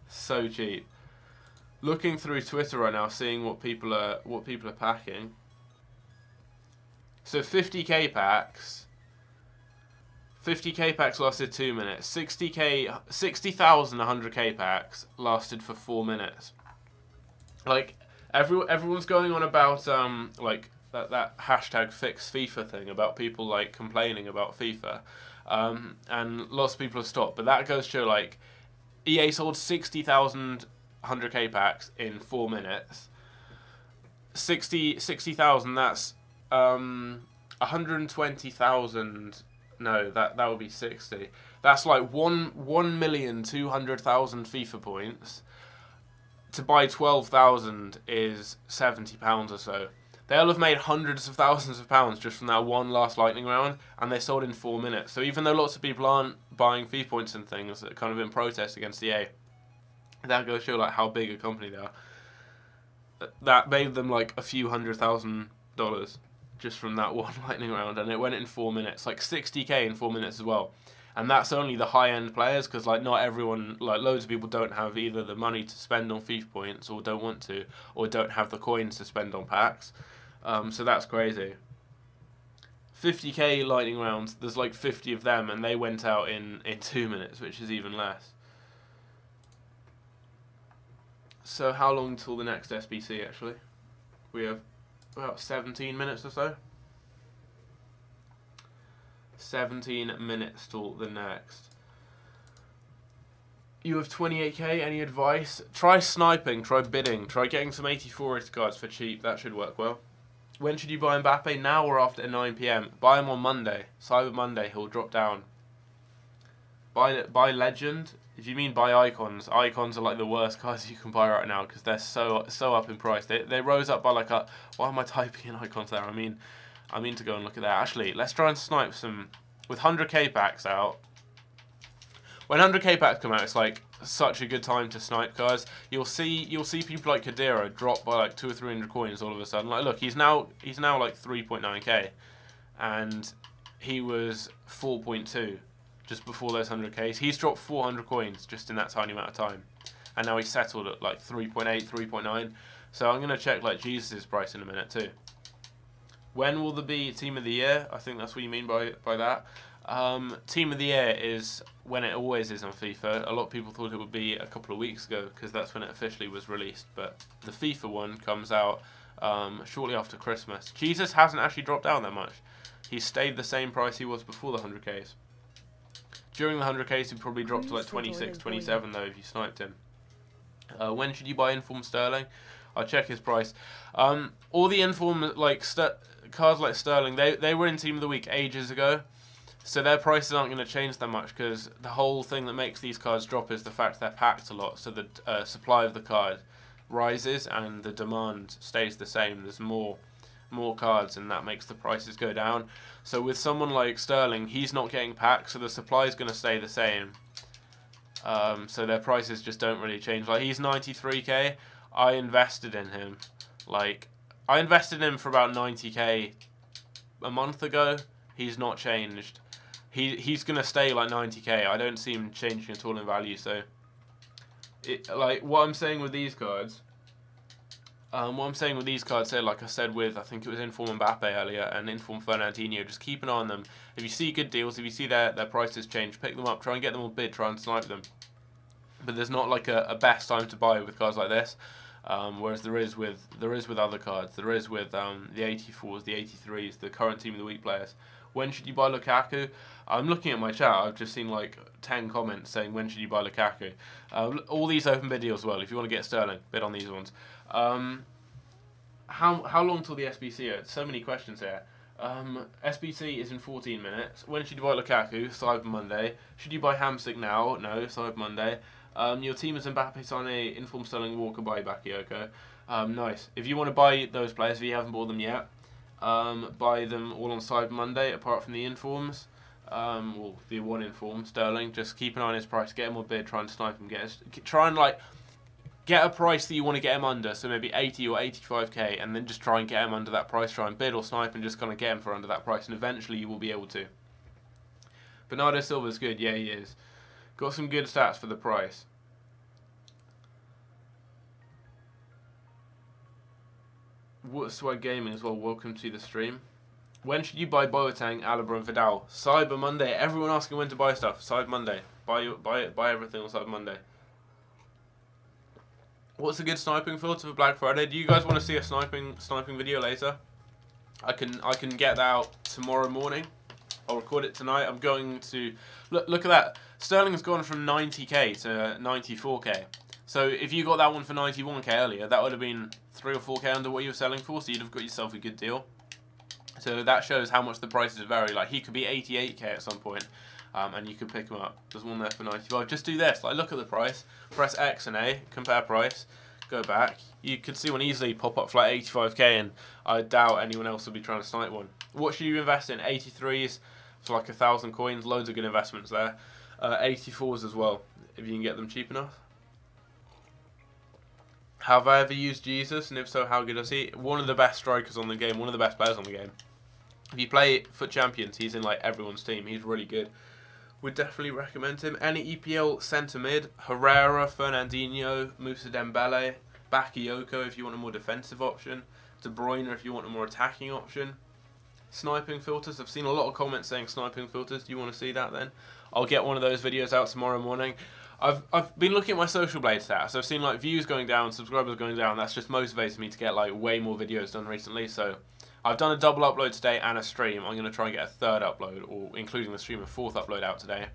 So cheap. Looking through Twitter right now, seeing what people are packing. So 50k packs. 50k packs lasted 2 minutes. 60,000 100k packs lasted for 4 minutes. Like everyone's going on about like that hashtag fix FIFA thing about people like complaining about FIFA, and lots of people have stopped. But that goes to show like EA sold 60,000 100k packs in 4 minutes. 60,000. That's 120,000. No, that would be 60. That's like 1,200,000 FIFA points. To buy 12,000 is £70 or so. They'll have made hundreds of thousands of pounds just from that one last lightning round, and they sold in 4 minutes. So even though lots of people aren't buying FIFA points and things that are kind of in protest against EA, that goes to show like how big a company they are. That made them like a few $100,000 just from that one lightning round, and it went in 4 minutes, like 60k in 4 minutes as well. And that's only the high-end players, because like not everyone, like loads of people don't have either the money to spend on FIFA points, or don't want to, or don't have the coins to spend on packs. So that's crazy. 50k lightning rounds, there's like 50 of them, and they went out in 2 minutes, which is even less. So how long till the next SBC actually? We have about 17 minutes or so. 17 minutes till the next. You have 28k, any advice? Try sniping, try bidding, try getting some 84 cards for cheap, that should work well. When should you buy Mbappe, now or after 9 PM? Buy him on Monday, Cyber Monday, he'll drop down. Buy Legend, if you mean buy Icons, Icons are like the worst cards you can buy right now because they're so up in price. They rose up by like a, why am I typing in Icons there? I mean to go and look at that. Actually, let's try and snipe some, with 100k packs out. When 100k packs come out, it's like such a good time to snipe cards. You'll see people like Kadira drop by like 200 or 300 coins all of a sudden. Like look, he's now like 3.9k, and he was 4.2 just before those 100ks. He's dropped 400 coins just in that tiny amount of time, and now he's settled at like 3.8, 3.9. So I'm gonna check like Jesus' price in a minute too. When will there be Team of the Year? I think that's what you mean by that. Team of the Year is when it always is on FIFA. A lot of people thought it would be a couple of weeks ago because that's when it officially was released. But the FIFA one comes out shortly after Christmas. Jesus hasn't actually dropped down that much. He stayed the same price he was before the 100ks. During the 100ks, he probably dropped to like 26, 27 though if you sniped him. When should you buy Inform Sterling? I'll check his price. All the Inform like cards like Sterling, they were in Team of the Week ages ago. So their prices aren't going to change that much because the whole thing that makes these cards drop is the fact they're packed a lot. So the supply of the card rises and the demand stays the same. There's more cards and that makes the prices go down. So with someone like Sterling, he's not getting packed, so the supply is going to stay the same. So their prices just don't really change. Like he's 93k. I invested in him. Like I invested in him for about 90k a month ago. He's not changed. He's gonna stay like 90k. I don't see him changing at all in value. So, like what I'm saying with these cards, say like I said with I think it was Inform Mbappe earlier and Inform Fernandinho. Just keep an eye on them. If you see good deals, if you see their prices change, pick them up. Try and get them on bid. Try and snipe them. But there's not like a best time to buy with cards like this. Whereas there is with other cards. There is with the 84s, the 83s, the current Team of the Week players. When should you buy Lukaku? I'm looking at my chat. I've just seen like 10 comments saying when should you buy Lukaku. All these open bid deals as well. If you want to get Sterling, bid on these ones. How long till the SBC? So many questions here. SBC is in 14 minutes. When should you buy Lukaku? Cyber Monday. Should you buy Hamsik now? No, Cyber Monday. Your team is Mbappe, Sane, Inform Sterling, Walker, buy Bakayoko. Nice. If you want to buy those players, if you haven't bought them yet, buy them all on Cyber Monday, apart from the Informs. Well, the one Inform, Sterling. Just keep an eye on his price. Get him on bid. Try and snipe him. Try and like get a price that you want to get him under. So maybe 80 or 85k, and then just try and get him under that price. Try and bid or snipe and just kind of get him for under that price, and eventually you will be able to. Bernardo Silva's good. Yeah, he is. Got some good stats for the price. Swag Gaming as well, welcome to the stream. When should you buy Boateng, Alaba and Vidal? Cyber Monday. Everyone asking when to buy stuff. Cyber Monday. Buy everything on Cyber Monday. What's a good sniping filter for Black Friday? Do you guys want to see a sniping video later? I can get that out tomorrow morning. I'll record it tonight. I'm going to look at that. Sterling's gone from 90k to 94k. So if you got that one for 91k earlier, that would have been 3 or 4k under what you were selling for, so you'd have got yourself a good deal. So that shows how much the prices vary. Like he could be 88k at some point, and you could pick him up. There's one there for 95. Just do this. Like look at the price. Press X and A. Compare price. Go back. You could see one easily pop up for like 85k, and I doubt anyone else will be trying to snipe one. What should you invest in? 83s for like 1,000 coins. Loads of good investments there. 84s as well, if you can get them cheap enough. Have I ever used Jesus, and if so, how good is he? One of the best strikers on the game, one of the best players on the game. If you play FUT Champions, he's in like everyone's team. He's really good. Would definitely recommend him. Any EPL centre mid? Herrera, Fernandinho, Moussa Dembele, Bakayoko if you want a more defensive option. De Bruyne if you want a more attacking option. Sniping filters. I've seen a lot of comments saying sniping filters. Do you want to see that then? I'll get one of those videos out tomorrow morning. I've been looking at my Social Blade stats. I've seen like views going down, subscribers going down. That's just motivated me to get like way more videos done recently. So I've done a double upload today and a stream. I'm going to try and get a third upload, or including the stream, a fourth upload out today.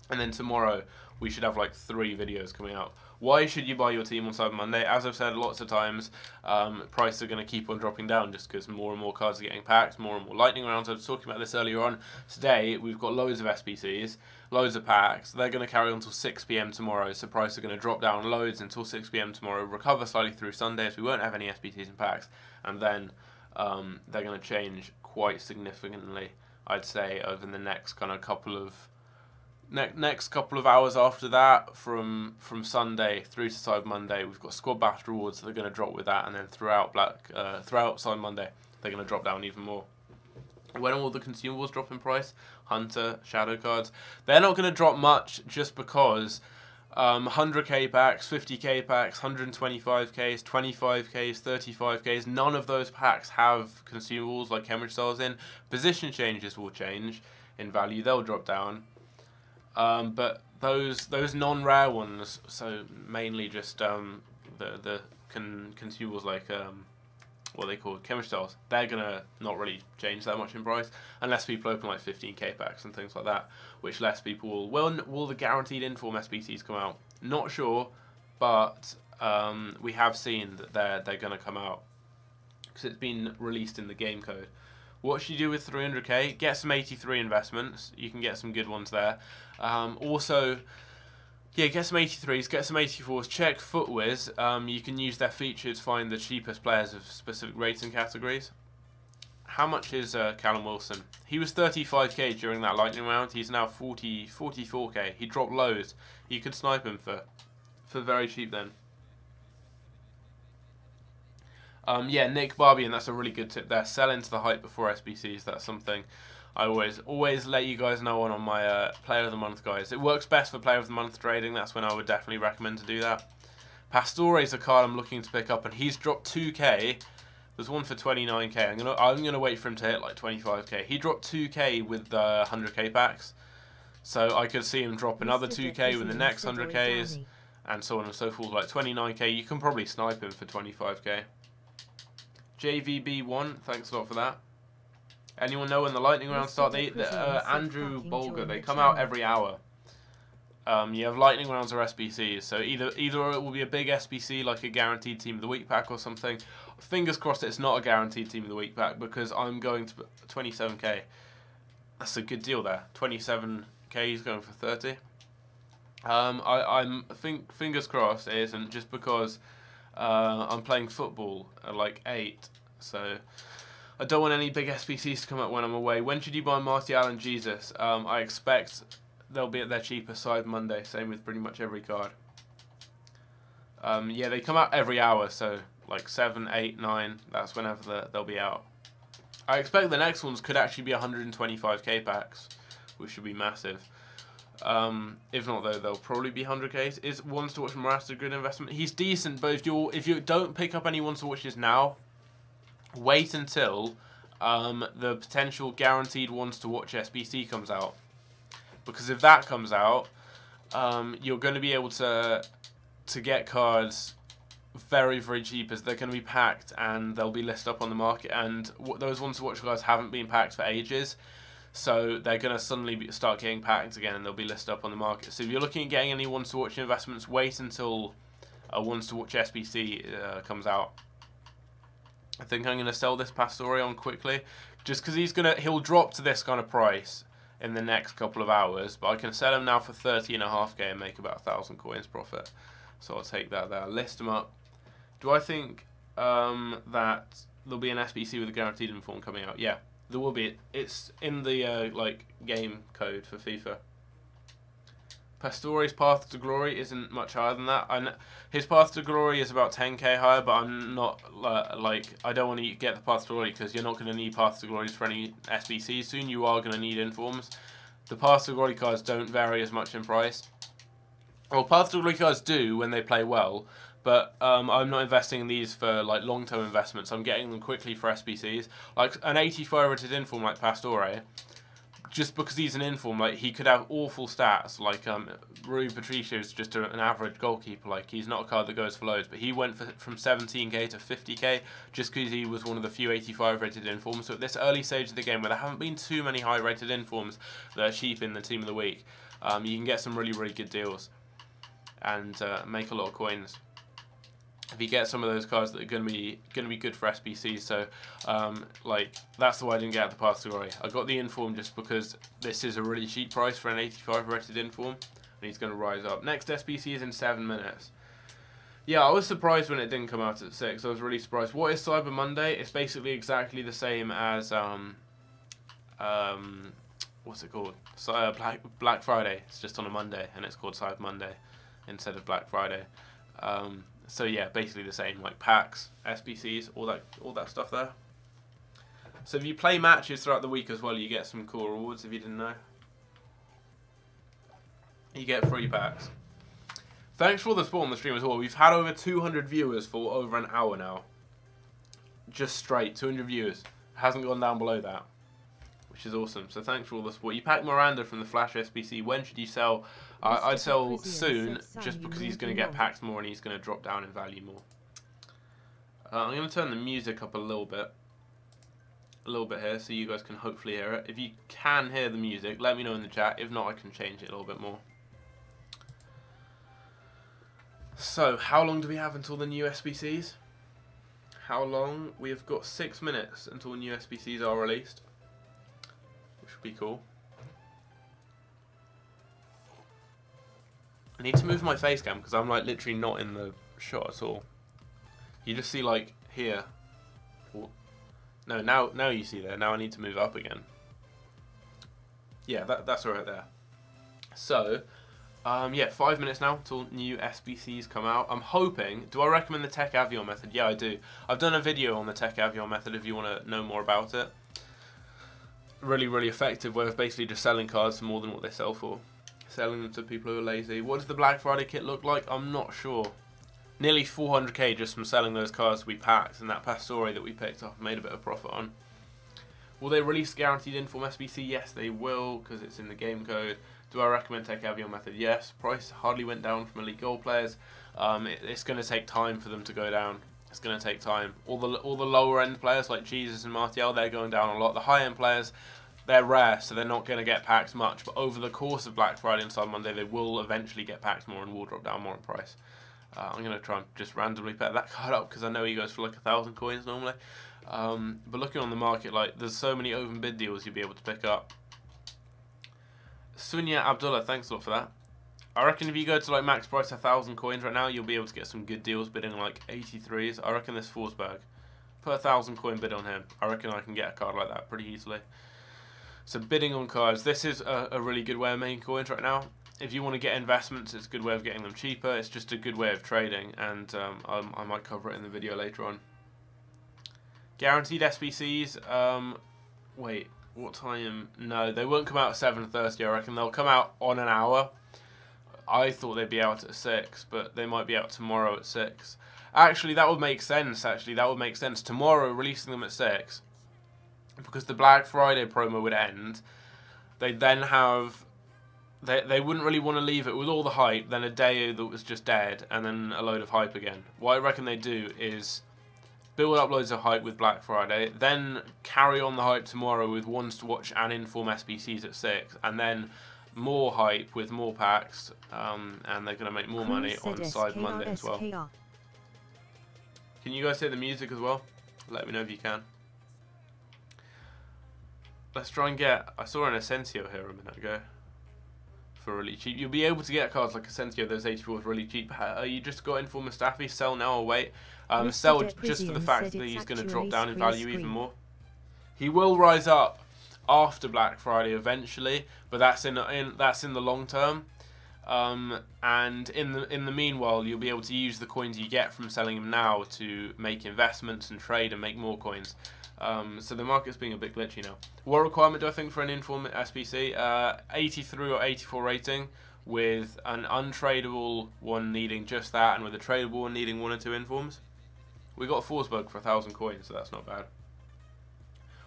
And then tomorrow, we should have like 3 videos coming out. Why should you buy your team on Cyber Monday? As I've said lots of times, prices are going to keep on dropping down just because more and more cards are getting packed, more and more lightning rounds. I was talking about this earlier on. Today, we've got loads of SBCs, loads of packs. They're going to carry on until 6 PM tomorrow, so prices are going to drop down loads until 6 PM tomorrow, recover slightly through Sunday, so we won't have any SBCs and packs, and then they're going to change quite significantly, I'd say, over the next kind of couple of hours after that, from Sunday through to Cyber Monday. We've got squad battle rewards that are going to drop with that, and then throughout Cyber Monday they're going to drop down even more. When all the consumables drop in price, Hunter, Shadow cards, they're not going to drop much just because 100k packs, 50k packs, 125ks, 25ks, 35ks, none of those packs have consumables like Hemorrhage Cells in. Position changes will change in value, they'll drop down. But those non-rare ones, so mainly just the consumables like what they call Chemistry Cells, they're gonna not really change that much in price unless people open like 15k packs and things like that, which less people will. Will the guaranteed inform SBCs come out? Not sure, but we have seen that they're gonna come out because it's been released in the game code. What should you do with 300k? Get some 83 investments. You can get some good ones there. Also, yeah, get some 83s, get some 84s. Check FootWiz. You can use their feature to find the cheapest players of specific rating categories. How much is Callum Wilson? He was 35k during that lightning round. He's now 44k. He dropped loads. You could snipe him for very cheap then. Yeah, Nick Barbie, and that's a really good tip there. Sell into the hype before SBCs. That's something I always let you guys know on my Player of the Month guys. It works best for Player of the Month trading. That's when I would definitely recommend to do that. Pastore is a card I'm looking to pick up, and he's dropped 2k. There's one for 29k. I'm gonna wait for him to hit like 25k. He dropped 2k with the 100k packs, so I could see him drop another 2k with the next 100ks, and so on and so forth. Like 29k, you can probably snipe him for 25k. JVB1, thanks a lot for that. Anyone know when the lightning rounds start? Andrew Bolger, they come out every hour. You have lightning rounds or SBCs, so either it will be a big SBC like a guaranteed team of the week pack or something. Fingers crossed it's not a guaranteed team of the week pack, because I'm going to 27k. That's a good deal there. 27k is going for 30. I think fingers crossed it isn't, just because I'm playing football at like 8, so I don't want any big SBCs to come up when I'm away. When should you buy Martial and Jesus? I expect they'll be at their cheapest side Monday, same with pretty much every card. Yeah, they come out every hour, so like 7, 8, 9, that's whenever they'll be out. I expect the next ones could actually be 125k packs, which should be massive. If not though, they'll probably be 100ks. Is Ones to Watch Morass a good investment? He's decent, but if you don't pick up any Ones to Watches now, wait until the potential guaranteed Ones to Watch SBC comes out. Because if that comes out, you're going to be able to get cards very, very cheap, as they're going to be packed and they'll be listed up on the market. And those Ones to Watch cards haven't been packed for ages. So they're going to suddenly start getting packed again, and they'll be listed up on the market. So if you're looking at getting any Ones to Watch investments, wait until a Ones to Watch SBC comes out. I think I'm going to sell this Pastore on quickly, just because he'll drop to this kind of price in the next couple of hours. But I can sell him now for 30.5k and make about 1,000 coins profit. So I'll take that there. List them up. Do I think that there'll be an SBC with a guaranteed inform coming out? Yeah. There will be. It's in the like game code for FIFA. Pastore's path to glory isn't much higher than that. His path to glory is about 10k higher, but I'm not I don't want to get the path to glory, because you're not going to need path to glories for any SBCs soon. You are going to need informs. The path to glory cards don't vary as much in price. Well, path to glory cards do when they play well. But I'm not investing in these for like long-term investments. I'm getting them quickly for SBCs. Like an 85 rated inform like Pastore, just because he's an inform, like, he could have awful stats, like, Rui Patricio's just an average goalkeeper, like, he's not a card that goes for loads, but he went from 17k to 50k, just because he was one of the few 85 rated informs. So at this early stage of the game, where there haven't been too many high rated informs that are cheap in the team of the week, you can get some really, really good deals, and make a lot of coins if you get some of those cards that are going to be good for SBCs. So, like, that's the way I didn't get out the Pastore. I got the inform just because this is a really cheap price for an 85 rated inform, and he's going to rise up. Next SBC is in 7 minutes. Yeah, I was surprised when it didn't come out at 6. I was really surprised. What is Cyber Monday? It's basically exactly the same as what's it called? Black Friday. It's just on a Monday, and it's called Cyber Monday instead of Black Friday. So yeah, basically the same, like packs, SBCs, all that stuff there. So if you play matches throughout the week as well, you get some cool rewards. If you didn't know, you get free packs. Thanks for all the support on the stream as well. We've had over 200 viewers for over an hour now. Just straight 200 viewers. Hasn't gone down below that, which is awesome. So thanks for all the support. You pack Miranda from the Flash SBC. When should you sell? I'd sell soon, just because he's going to get packed more and he's going to drop down in value more. I'm going to turn the music up a little bit here, so you guys can hopefully hear it. If you can hear the music, let me know in the chat. If not, I can change it a little bit more. So, how long do we have until the new SBCs? How long? We have got 6 minutes until new SBCs are released, which would be cool. I need to move my face cam because I'm like literally not in the shot at all. You just see like here. No, now you see there. Now I need to move up again. Yeah, that's right there. So, yeah, 5 minutes now till new SBCs come out. I'm hoping. Do I recommend the Tech Avion method? Yeah, I do. I've done a video on the Tech Avion method if you want to know more about it. Really, really effective way of basically just selling cards for more than what they sell for. Selling them to people who are lazy. What does the Black Friday kit look like? I'm not sure. Nearly 400k just from selling those cards we packed, and that Pastore that we picked up made a bit of profit on. Will they release guaranteed inform SBC? Yes, they will, because it's in the game code. Do I recommend Tech Avion method? Yes. Price hardly went down from elite gold players. It's going to take time for them to go down. It's going to take time. All the lower end players like Jesus and Martial, they're going down a lot. The high end players, they're rare, so they're not going to get packed much. But over the course of Black Friday and Cyber Monday, they will eventually get packed more and will drop down more in price. I'm going to try and just randomly pet that card up because I know he goes for like 1,000 coins normally. But looking on the market, like there's so many open bid deals you'll be able to pick up. Sunya Abdullah, thanks a lot for that. I reckon if you go to like max price 1,000 coins right now, you'll be able to get some good deals bidding like 83s. I reckon this Forsberg, put 1,000 coin bid on him. I reckon I can get a card like that pretty easily. So bidding on cards, this is a really good way of making coins right now. If you want to get investments, it's a good way of getting them cheaper. It's just a good way of trading, and I might cover it in the video later on. Guaranteed SBCs, wait, what time? No, they won't come out at 7:30, I reckon. They'll come out on an hour. I thought they'd be out at 6, but they might be out tomorrow at 6. Actually, that would make sense, Tomorrow, releasing them at 6, because the Black Friday promo would end. They'd then have... They wouldn't really want to leave it with all the hype, then a day that was just dead, and then a load of hype again. What I reckon they do is build up loads of hype with Black Friday, then carry on the hype tomorrow with ones to watch and inform SBCs at 6, and then more hype with more packs, and they're going to make more money on Cyber Monday as well. Can you guys hear the music as well? Let me know if you can. Let's try and get... I saw an Asensio here a minute ago. For really cheap. You'll be able to get cards like Asensio, those 84s really cheap. You just got in for Mustafi, sell now or wait. Sell just for the fact that he's going to drop down in value even more. He will rise up after Black Friday eventually, but that's in the long term. And in the meanwhile, you'll be able to use the coins you get from selling him now to make investments and trade and make more coins. So the market's being a bit glitchy now. What requirement do I think for an inform SBC? 83 or 84 rating, with an untradeable one needing just that, and with a tradable one needing 1 or 2 informs. We got Forsberg for 1,000 coins, so that's not bad.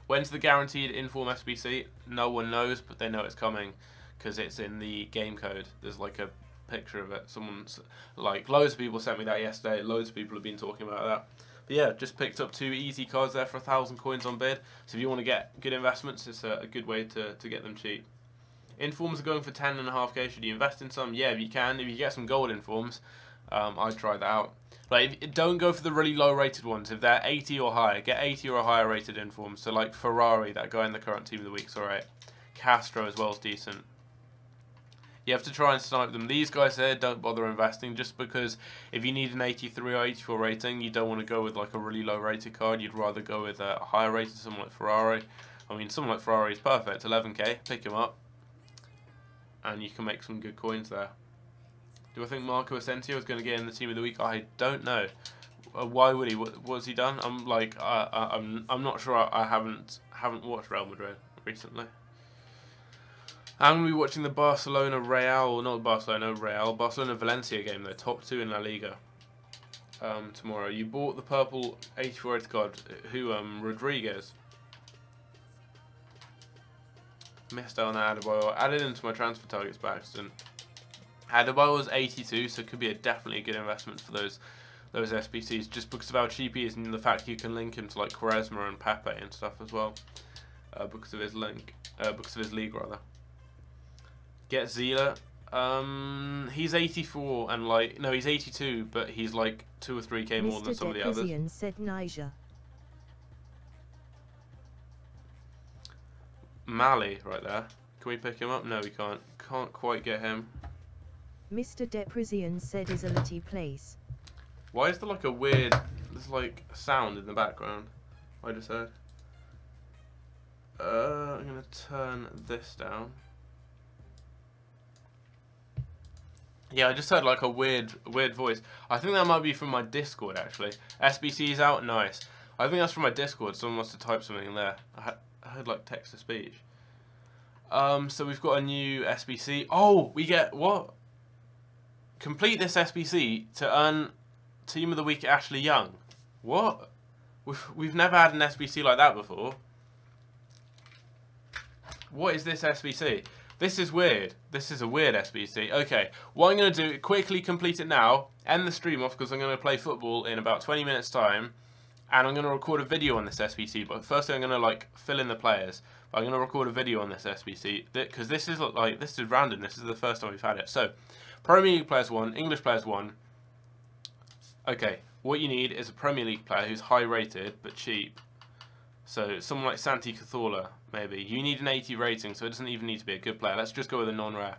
When's the guaranteed inform SBC? No one knows, but they know it's coming because it's in the game code. There's like a picture of it. Someone's like, loads of people sent me that yesterday. Loads of people have been talking about that. But yeah, just picked up 2 easy cards there for 1,000 coins on bid. So if you want to get good investments, it's a good way to get them cheap. Informs are going for 10.5k. Should you invest in some? Yeah, if you can. If you get some gold informs, I'd try that out. Like, don't go for the really low rated ones. If they're 80 or higher, get 80 or higher rated informs. So like Ferrari, that guy in the current team of the week's alright. Castro as well is decent. You have to try and snipe them. These guys here, don't bother investing, just because if you need an 83 or 84 rating, you don't want to go with like a really low rated card. You'd rather go with a higher rated, someone like Ferrari. I mean, someone like Ferrari is perfect. 11k, pick him up, and you can make some good coins there. Do I think Marco Asensio is going to get in the team of the week? I don't know. Why would he? What's he done? I'm like, I'm not sure. I haven't watched Real Madrid recently. I'm going to be watching the Barcelona Valencia game though. Top 2 in La Liga. Tomorrow. You bought the purple 84 rated card. Who? Rodriguez. Missed out on that Adebayo. Added into my transfer targets by accident. Adebayo was 82, so it could be definitely a good investment for those SBCs, just because of how cheap he is and the fact you can link him to like Quaresma and Pepe and stuff as well, because of his league rather. Get Zila. He's 84 and like no, he's 82, but he's like 2 or 3k more than some of the others. Said Niger. Mali right there. Can we pick him up? No, we can't. Can't quite get him. Mr. Deprisian said is a litty place. Why is there like a weird, there's like a sound in the background? I just heard. I'm gonna turn this down. Yeah, I just heard like a weird voice. I think that might be from my Discord actually. SBC's out, nice. I think that's from my Discord. Someone must have typed something in there. I heard like text to speech. So we've got a new SBC. Oh, we get what? Complete this SBC to earn Team of the Week Ashley Young. What? We've never had an SBC like that before. What is this SBC? This is weird. This is a weird SBC. Okay, what I'm going to do, quickly complete it now, end the stream off because I'm going to play football in about 20 minutes time, and I'm going to record a video on this SBC, but firstly I'm going to like fill in the players. But I'm going to record a video on this SBC, because this is like, this is random, this is the first time we've had it. So, Premier League players 1, English players 1. Okay, what you need is a Premier League player who's high rated but cheap. So someone like Santi Cazorla, maybe. You need an 80 rating, so it doesn't even need to be a good player. Let's just go with a non-rare.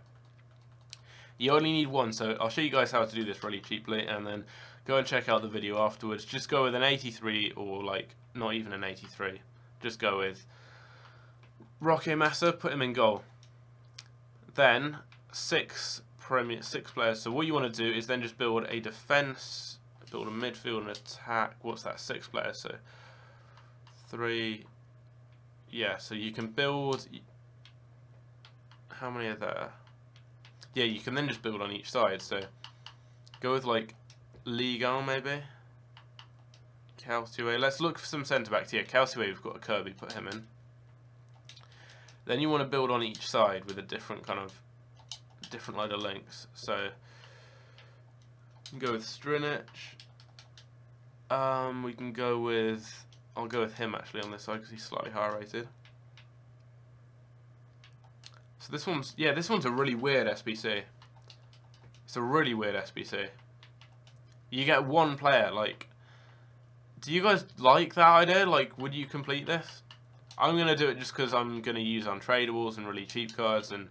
You only need one, so I'll show you guys how to do this really cheaply, and then go and check out the video afterwards. Just go with an 83, or like, not even an 83. Just go with Roque Massa, put him in goal. Then, 6 players. So what you want to do is then just build a defence, build a midfield and attack. What's that? 6 players. So 3. Yeah. So you can build. How many are there? Yeah, you can then just build on each side. So go with like Liga maybe. Calciwe. Let's look for some centre backs. Yeah, Calciwe. We've got a Kirby. Put him in. Then you want to build on each side with a different kind of load of links. So we can go with Strinic. We can go with, I'll go with him actually on this side because he's slightly higher rated. So this one's, yeah, this one's a really weird SBC. It's a really weird SBC. You get one player, like, do you guys like that idea? Like, would you complete this? I'm going to do it just because I'm going to use untradables and really cheap cards, and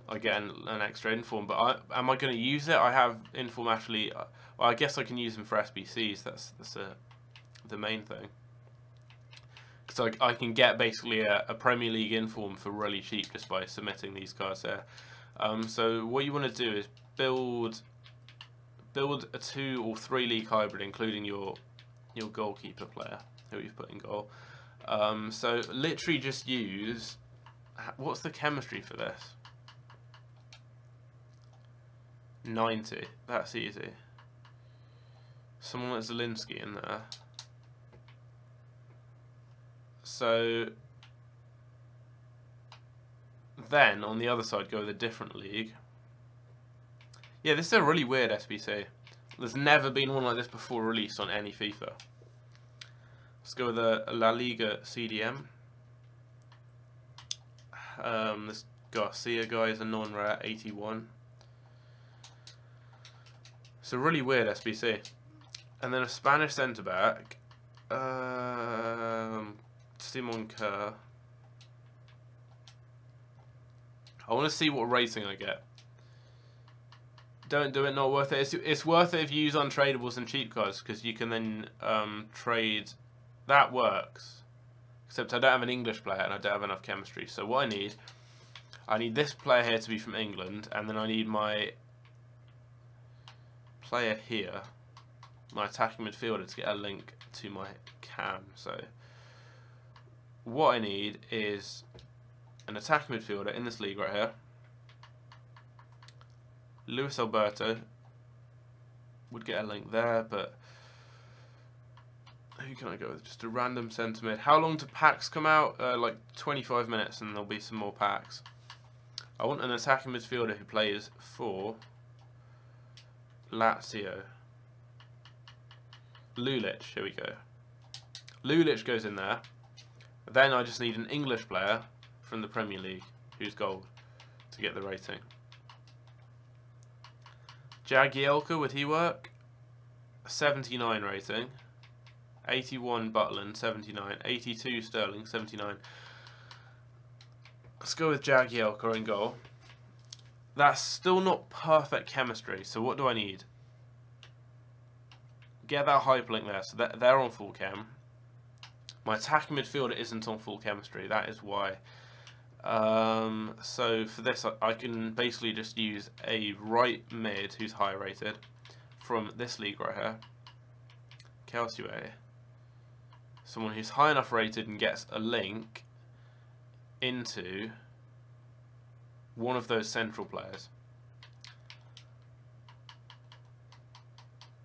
I get an extra inform. But am I going to use it? I have inform actually. Well, I guess I can use them for SBCs. That's the main thing. Because I can get basically a Premier League inform for really cheap just by submitting these cards there. So what you want to do is build a 2 or 3 league hybrid, including your goalkeeper player who you've put in goal. So literally just use, what's the chemistry for this? 90, that's easy. Someone like Zielinski in there. So then on the other side go with a different league. Yeah, this is a really weird SBC. There's never been one like this before released on any FIFA. Let's go with a La Liga CDM. This Garcia guy is a non-rare 81. It's a really weird SBC. And then a Spanish centre-back. Simon Kerr. I want to see what rating I get. Don't do it, not worth it. It's worth it if you use untradables and cheap cards, because you can then trade. That works. Except I don't have an English player and I don't have enough chemistry. So what I need this player here to be from England, and then I need my player here, my attacking midfielder, to get a link to my cam. So what I need is an attacking midfielder in this league right here. Luis Alberto would get a link there, but who can I go with? Just a random centre mid. How long do packs come out? Like 25 minutes, and there'll be some more packs. I want an attacking midfielder who plays for Lazio. Lulic, here we go. Lulic goes in there. Then I just need an English player from the Premier League who's gold to get the rating. Jagielka, would he work? 79 rating. 81 Butland, 79. 82 Sterling, 79. Let's go with Jagielka in goal. That's still not perfect chemistry, so what do I need? Get that hyperlink there, so they're on full chem. My attacking midfielder isn't on full chemistry, that is why. So for this, I can basically just use a right mid who's high rated from this league right here. Calciue. Someone who's high enough rated and gets a link into one of those central players.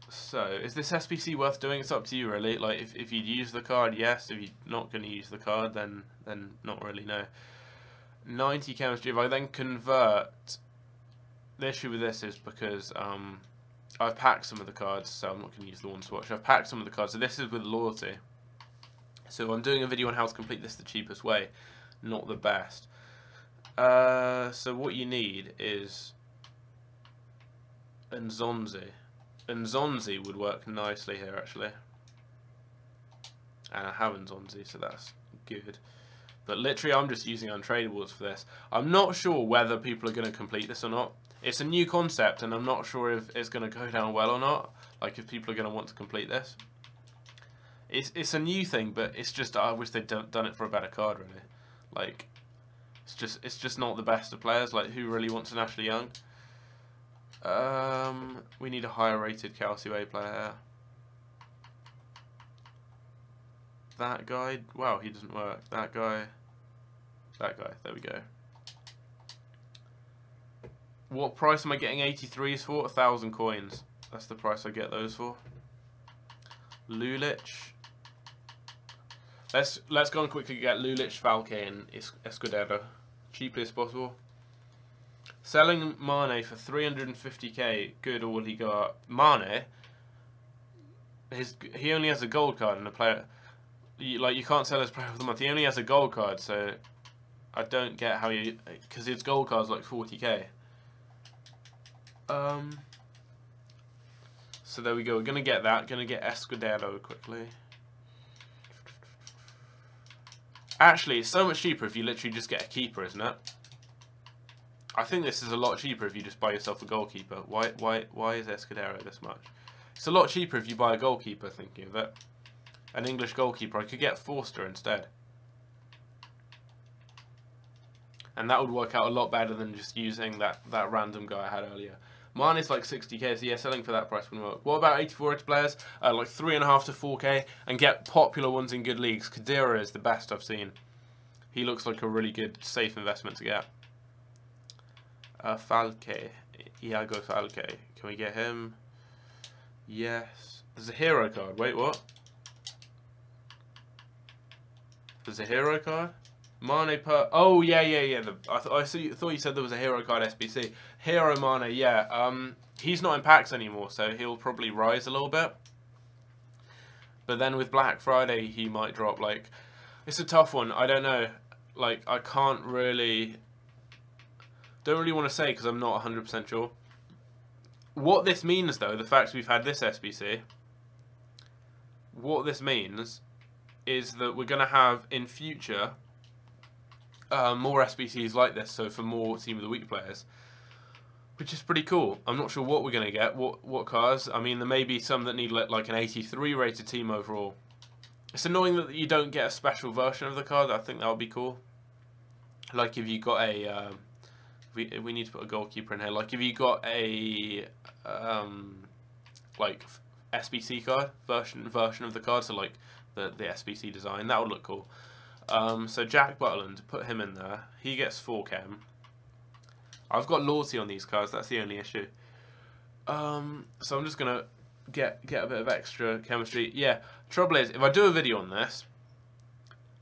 So, is this SBC worth doing? It's up to you, really. Like, if you'd use the card, yes. If you're not going to use the card, then not really, no. 90 chemistry. If I then convert, the issue with this is because I've packed some of the cards, so I'm not going to use the one swatch. I've packed some of the cards, so this is with loyalty. So I'm doing a video on how to complete this the cheapest way, not the best. So what you need is Nzonzi. Nzonzi would work nicely here, actually. And I have Nzonzi, so that's good. But literally, I'm just using untradables for this. I'm not sure whether people are going to complete this or not. It's a new concept, and I'm not sure if it's going to go down well or not. Like, if people are going to want to complete this. It's a new thing, but it's just, I wish they'd done it for a better card, really. Like, it's just not the best of players. Like, who really wants an Ashley Young? We need a higher rated Calciue player here. That guy, wow, he doesn't work. That guy, there we go. What price am I getting 83s for? 1,000 coins. That's the price I get those for. Lulic. Let's go and quickly get Lulic, Falke, and Escudero. Cheaply as possible. Selling Mane for 350k. Good, or will he go up? Mane. He only has a gold card and a player. You can't sell his player of the month. He only has a gold card, so I don't get how you, because his gold card's like 40k. So there we go. We're gonna get that. Gonna get Escudero quickly. Actually, it's so much cheaper if you literally just get a keeper, isn't it? I think this is a lot cheaper if you just buy yourself a goalkeeper. Why is Escudero this much? It's a lot cheaper if you buy a goalkeeper, thinking of it. An English goalkeeper. I could get Forster instead. And that would work out a lot better than just using that random guy I had earlier. Mine is like 60k, so yeah, selling for that price wouldn't work. What about 84 edge players? Like 3.5 to 4k, and get popular ones in good leagues. Khedira is the best I've seen. He looks like a really good, safe investment to get. Falke. Iago Falke. Can we get him? Yes. There's a hero card. Wait, what? There's a hero card? Mane per... Oh, yeah. I thought you said there was a hero card SBC. Hero Mane, yeah. He's not in packs anymore, so he'll probably rise a little bit. But then with Black Friday, he might drop, like... It's a tough one. I don't know. Like, I can't really... Don't really want to say because I'm not 100% sure. What this means, though, the fact we've had this SBC... What this means is that we're going to have, in future... more SBCs like this, so for more Team of the Week players, which is pretty cool. I'm not sure what we're going to get, what cars. I mean, there may be some that need like an 83 rated team overall. It's annoying that you don't get a special version of the card. I think that would be cool. Like if you got a, we need to put a goalkeeper in here. Like if you got a, like SBC card version of the card, so like the SBC design, that would look cool. So Jack Butland, put him in there. He gets 4 chem. I've got loyalty on these cards. That's the only issue. So I'm just gonna get a bit of extra chemistry. Yeah. Trouble is, if I do a video on this,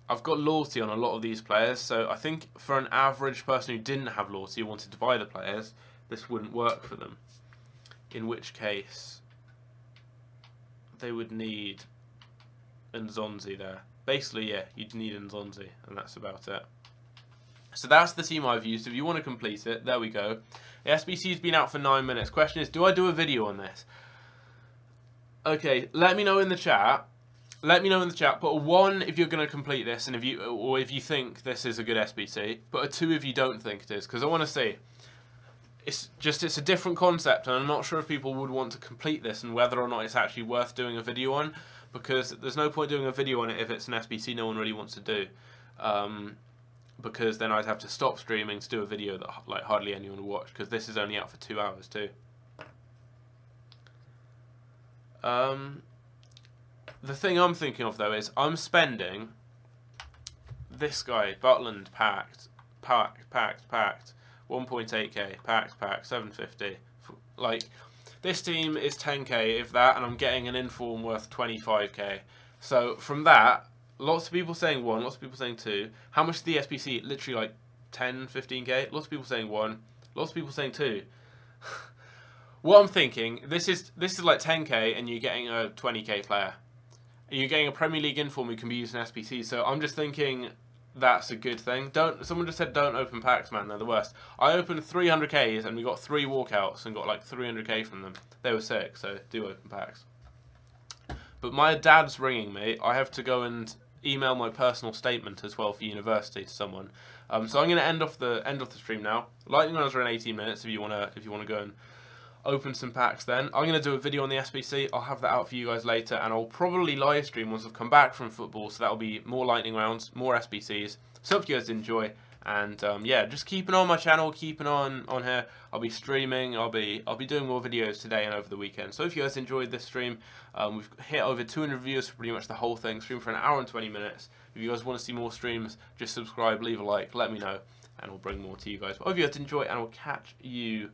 I've got loyalty on a lot of these players. So I think for an average person who didn't have loyalty who wanted to buy the players, this wouldn't work for them. In which case, they would need Nzonzi there. Basically, yeah, you'd need Nzonzi, and that's about it. So that's the team I've used. If you want to complete it, there we go. The SBC's been out for 9 minutes. Question is, do I do a video on this? Okay, let me know in the chat. Let me know in the chat. Put a 1 if you're going to complete this, and if you think this is a good SBC. Put a 2 if you don't think it is, because I want to see. It's a different concept, and I'm not sure if people would want to complete this and whether or not it's actually worth doing a video on. Because there's no point doing a video on it if it's an SBC no one really wants to do. Because then I'd have to stop streaming to do a video that like hardly anyone will watch. Because this is only out for 2 hours too. The thing I'm thinking of though is I'm spending this guy, Butland, packed, 1.8k, packed, 750. Like... This team is 10k, if that, and I'm getting an inform worth 25k. So from that, lots of people saying 1, lots of people saying 2. How much is the SBC? Literally like 10, 15k. Lots of people saying 1, lots of people saying 2. What I'm thinking, this is like 10k, and you're getting a 20k player. And you're getting a Premier League inform who can be used in SBC. So I'm just thinking that's a good thing. Someone just said don't open packs, man. They're the worst. I opened 300ks and we got 3 walkouts and got like 300k from them. They were sick, so do open packs. But my dad's ringing me. I have to go and email my personal statement as well for university to someone. So I'm going to end off the stream now. Lightning rounds are in 18 minutes if you wanna go and open some packs. Then I'm going to do a video on the SBC. I'll have that out for you guys later, and I'll probably live stream once I've come back from football. So that'll be more lightning rounds, more SBCs. So hope you guys enjoy. And yeah, just keep an eye on my channel, keep an eye on here. I'll be streaming. I'll be doing more videos today and over the weekend. So if you guys enjoyed this stream, we've hit over 200 views for pretty much the whole thing. Stream for an hour and 20 minutes. If you guys want to see more streams, just subscribe, leave a like, let me know, and we'll bring more to you guys. But I hope you guys enjoy, and I'll catch you